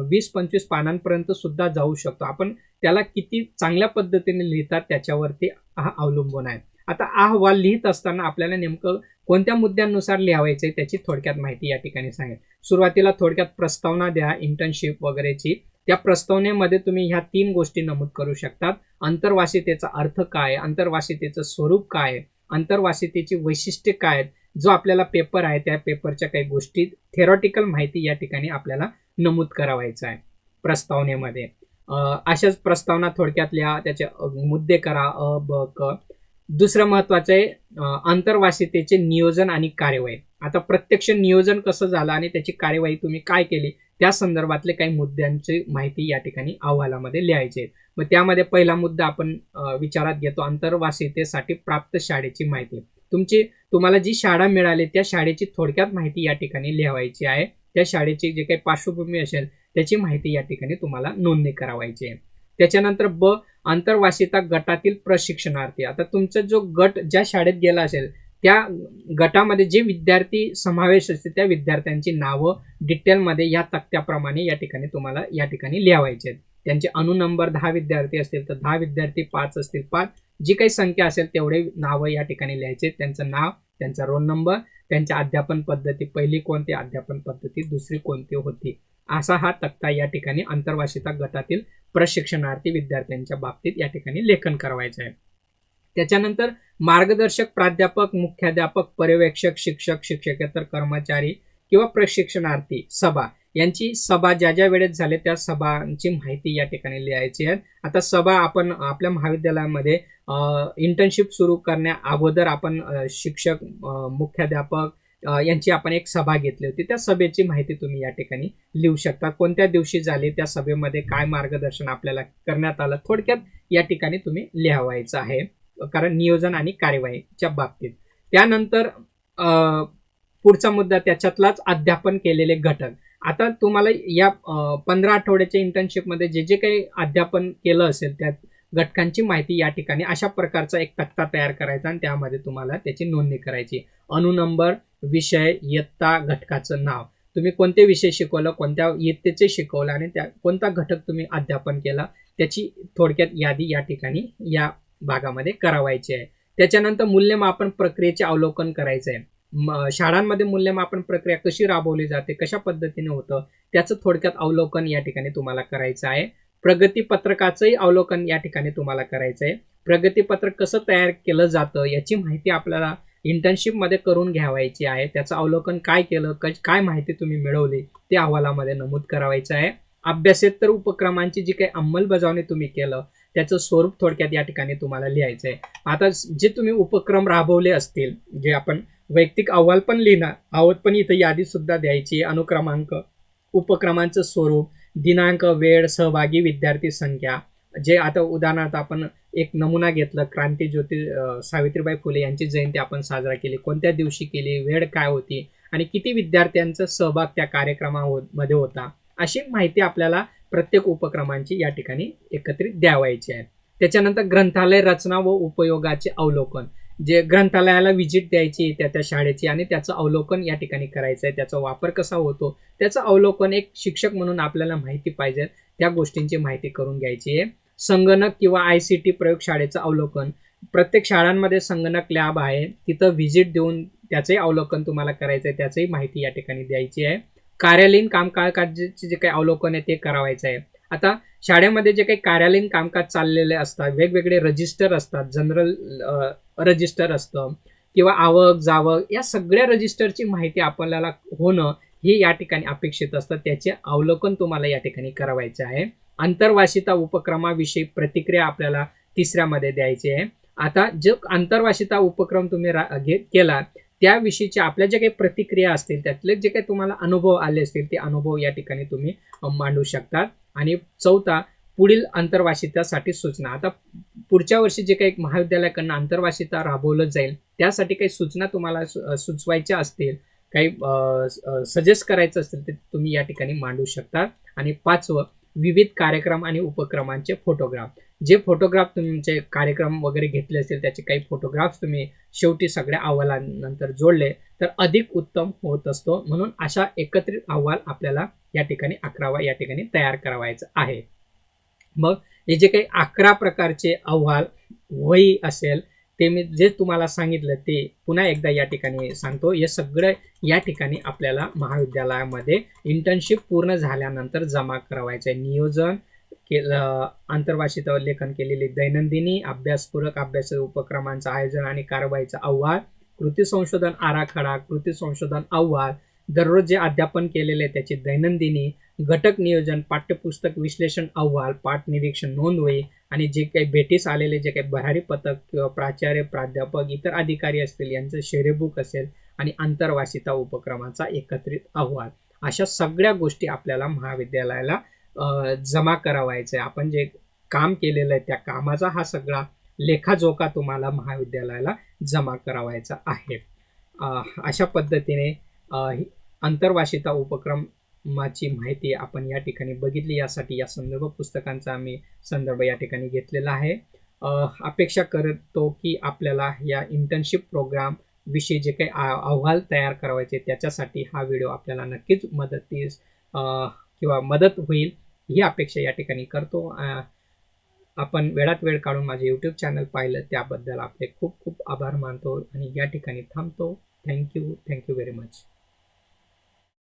20-25 पानांपर्यंत सुद्धा जाऊ शकतो. आपण त्याला किती चांगल्या पद्धतीने लिहितात त्याच्यावरती हा अवलंबून आहे. आता हा अहवाल लिहित असताना आपल्याला नेमकं कोणत्या मुद्द्यांनुसार लिहावायचे त्याची थोडक्यात माहिती या ठिकाणी सांगेल. सुरुवातीला थोडक्यात प्रस्तावना द्या इंटर्नशिप वगैरेची. त्या प्रस्तावनेमध्ये तुम्ही ह्या 3 गोष्टी नमूद करू शकतात. अंतर्वासितेचा अर्थ काय, अंतर्वासितेचं स्वरूप काय, अंतर्वासितेची वैशिष्ट्ये काय, जो आपल्याला पेपर आहे त्या पेपरच्या काही गोष्टी थेरॉटिकल माहिती या ठिकाणी आपल्याला नमूद करावायचं आहे प्रस्तावनेमध्ये. अशाच प्रस्तावना थोडक्यात लिहा, त्याचे मुद्दे करा, अ, ब, क. दुसरं महत्वाचं आहे अंतर्वासितेचे नियोजन आणि कार्यवाही. आता प्रत्यक्ष नियोजन कसं झालं आणि त्याची कार्यवाही तुम्ही काय केली त्या संदर्भातले काही मुद्द्यांची माहिती या ठिकाणी अहवालामध्ये लिहायची आहे. मग त्यामध्ये पहिला मुद्दा आपण विचारात घेतो, अंतर्वासितेसाठी प्राप्त शाळेची माहिती. तुम्हाला जी शाळा मिळाली त्या शाळेची थोडक्यात माहिती या ठिकाणी लिहावायची आहे. त्या शाळेची जे काही पार्श्वभूमी असेल त्याची माहिती या ठिकाणी तुम्हाला नोंदणी करावायची आहे. त्याच्यानंतर ब, अंतर्वासिता गटातील प्रशिक्षणार्थी. आता तुमचा जो गट ज्या शाळेत गेला असेल त्या गटामध्ये जे विद्यार्थी समावेश असतील त्या विद्यार्थ्यांची नावं डिटेलमध्ये या तक्त्याप्रमाणे या ठिकाणी तुम्हाला या ठिकाणी लिहावायचे आहेत. त्यांचे अनुनंबर 10 विद्यार्थी असतील तर 10 विद्यार्थी, 5 असतील 5, जी काही संख्या असेल तेवढे नावं या ठिकाणी लिहायचे. त्यांचं नाव, त्यांचा रोल नंबर, त्यांच्या अध्यापन पद्धती, पहिली कोणती अध्यापन पद्धती, दुसरी कोणती होती, असा हा तक्ता या ठिकाणी अंतर्वासिता गटातील प्रशिक्षणार्थी विद्यार्थ्यांच्या बाबतीत या ठिकाणी लेखन करावायचं आहे. त्याच्यानंतर मार्गदर्शक, प्राध्यापक, मुख्याध्यापक, पर्यवेक्षक, शिक्षक, शिक्षकेतर कर्मचारी किंवा प्रशिक्षणार्थी सभा यांची सभा ज्या ज्या वेळेत झाले त्या सभांची माहिती या ठिकाणी लिहायची आहे. आता सभा आपण आपल्या महाविद्यालयामध्ये इंटर्नशिप सुरू करण्या अगोदर आपण शिक्षक, मुख्याध्यापक यांची आपण एक सभा घेतली होती. त्या सभेची माहिती तुम्ही या ठिकाणी लिहू शकता. कोणत्या दिवशी झाली, त्या सभेमध्ये काय मार्गदर्शन आपल्याला करण्यात आलं, थोडक्यात या ठिकाणी तुम्ही लिहावायचं आहे, कारण नियोजन आणि कार्यवाहीच्या बाबतीत. त्यानंतर पुढचा मुद्दा त्याच्यातलाच अध्यापन केलेले घटक. आता तुम्हाला या 15 आठवड्याच्या इंटर्नशिपमध्ये जे जे काही अध्यापन केलं असेल त्या घटकांची माहिती या ठिकाणी अशा प्रकारचा एक तक्ता तयार करायचा आणि त्यामध्ये तुम्हाला त्याची नोंदणी करायची. अनुनंबर, विषय, इयत्ता, घटकाचं नाव, तुम्ही कोणते विषय शिकवलं, कोणत्या इयत्तेचे शिकवलं आणि त्या कोणता घटक तुम्ही अध्यापन केला त्याची थोडक्यात यादी या ठिकाणी या भागामध्ये करावायची आहे. त्याच्यानंतर मूल्यमापन प्रक्रियेचे अवलोकन करायचं आहे. शाळांमध्ये मूल्यमापन प्रक्रिया कशी राबवली जाते, कशा पद्धतीने होतं त्याचं थोडक्यात अवलोकन या ठिकाणी तुम्हाला करायचं आहे. प्रगतीपत्रकाचंही अवलोकन या ठिकाणी तुम्हाला करायचं आहे. प्रगतीपत्रक कसं तयार केलं जातं याची माहिती आपल्याला इंटर्नशिपमध्ये करून घ्यावायची आहे, त्याचं अवलोकन काय केलं, काय माहिती तुम्ही मिळवली ते अहवालामध्ये नमूद करावायचं आहे. अभ्यासेतर उपक्रमांची जी काही अंमलबजावणी तुम्ही केलं त्याचं स्वरूप थोडक्यात या ठिकाणी तुम्हाला लिहायचं आहे. आता जे तुम्ही उपक्रम राबवले असतील, जे आपण वैयक्तिक अहवाल पण लिहिणार आहोत, पण इथं यादी सुद्धा द्यायची, अनुक्रमांक, उपक्रमांचं स्वरूप, दिनांक, वेळ, सहभागी विद्यार्थी संख्या. जे आता उदाहरणार्थ आपण एक नमुना घेतलं, क्रांतीज्योती सावित्रीबाई फुले यांची जयंती आपण साजरा केली, कोणत्या दिवशी केली, वेळ काय होती आणि किती विद्यार्थ्यांचा सहभाग त्या कार्यक्रमामध्ये होता, अशी माहिती आपल्याला प्रत्येक उपक्रमांची या ठिकाणी एकत्रित द्यावायची आहे. त्याच्यानंतर ग्रंथालय रचना व उपयोगाचे अवलोकन, जे ग्रंथालयाला व्हिजिट द्यायची त्या शाळेची आणि त्याचं अवलोकन या ठिकाणी करायचं आहे, त्याचा वापर कसा होतो त्याचं अवलोकन एक शिक्षक म्हणून आपल्याला माहिती पाहिजे, त्या गोष्टींची माहिती करून घ्यायची आहे. संगणक किंवा ICT प्रयोगशाळेचं अवलोकन, प्रत्येक शाळांमध्ये संगणक लॅब आहे, तिथं व्हिजिट देऊन त्याचंही अवलोकन तुम्हाला करायचं आहे, त्याचंही माहिती या ठिकाणी द्यायची आहे. कार्यालयीन कामकाजाचे जे काही अवलोकन आहे ते करावायचं आहे. आता शाळेमध्ये जे काही कार्यालयीन कामकाज चाललेले असतात, वेगवेगळे रजिस्टर असतात, जनरल रजिस्टर असतं किंवा आवक जावक, या सगळ्या रजिस्टरची माहिती आपल्याला होणं हे या ठिकाणी अपेक्षित असतं, त्याचे अवलोकन तुम्हाला या ठिकाणी करावायचं आहे. आंतरवासिता उपक्रमाविषयी प्रतिक्रिया आपल्याला तिसऱ्यामध्ये द्यायची आहे. आता जो आंतरवासिता उपक्रम तुम्ही केला त्याविषयीच्या आपल्या ज्या काही प्रतिक्रिया असतील, त्यातले जे काही तुम्हाला अनुभव आले असतील ते अनुभव या ठिकाणी तुम्ही मांडू शकतात. आणि चौथा, पुढील आंतरवासितासाठी सूचना. आता पुढच्या वर्षी जे काही महाविद्यालयाकडनं आंतरवासिता राबवलं जाईल त्यासाठी काही सूचना तुम्हाला सुचवायच्या असतील, काही सजेस्ट करायचं असतील ते तुम्ही या ठिकाणी मांडू शकता. आणि पाचवं, विविध कार्यक्रम आणि उपक्रमांचे फोटोग्राफ. जे फोटोग्राफ तुमचे कार्यक्रम वगैरे घेतले असतील त्याचे काही फोटोग्राफ्स तुम्ही शेवटी सगळ्या अहवालानंतर जोडले तर अधिक उत्तम होत असतो. म्हणून अशा एकत्रित अहवाल आपल्याला या ठिकाणी 11वा या ठिकाणी तयार करावायचं आहे. मग हे जे काही 11 प्रकारचे अहवाल वही असेल ते मी जे तुम्हाला सांगितलं ते पुन्हा एकदा या ठिकाणी सांगतो. हे सगळं या ठिकाणी आपल्याला महाविद्यालयामध्ये इंटर्नशिप पूर्ण झाल्यानंतर जमा करावायचं आहे. नियोजन केलं, आंतरवासितावर लेखन केलेली दैनंदिनी, अभ्यासपूरक अभ्यास उपक्रमांचं आयोजन आणि कारवाईचा अहवाल, कृती संशोधन आराखडा, कृती संशोधन अहवाल, दररोज जे अध्यापन केलेले त्याची दैनंदिनी, घटक नियोजन, पाठ्यपुस्तक विश्लेषण अहवाल, पाठ निरीक्षण नोंदवही आणि जे काही भेटीस आलेले जे काही भरारी पथक किंवा प्राचार्य, प्राध्यापक, इतर अधिकारी असतील यांचं शेरेबुक असेल आणि आंतरवासिता उपक्रमाचा एकत्रित अहवाल, अशा सगळ्या गोष्टी आपल्याला महाविद्यालयाला जमा करावायचं आहे. आपण जे काम केलेलं आहे त्या कामाचा हा सगळा लेखाजोखा तुम्हाला महाविद्यालयाला जमा करावायचा आहे. अशा पद्धतीने आंतरवासिता उपक्रमाची माहिती आपण या ठिकाणी बघितली. यासाठी या संदर्भ पुस्तकांचा आम्ही संदर्भ या ठिकाणी घेतलेला आहे. अपेक्षा करतो की आपल्याला या इंटर्नशिप प्रोग्राम विषयी जे काही अहवाल तयार करायचे त्याच्यासाठी हा व्हिडिओ आपल्याला नक्कीच मदत होईल ही अपेक्षा या ठिकाणी करतो. आपण वेळात वेळ काढून माझे YouTube चॅनल पाहिलं त्याबद्दल आपले खूप खूप आभार मानतो आणि या ठिकाणी थांबतो. Thank you very much.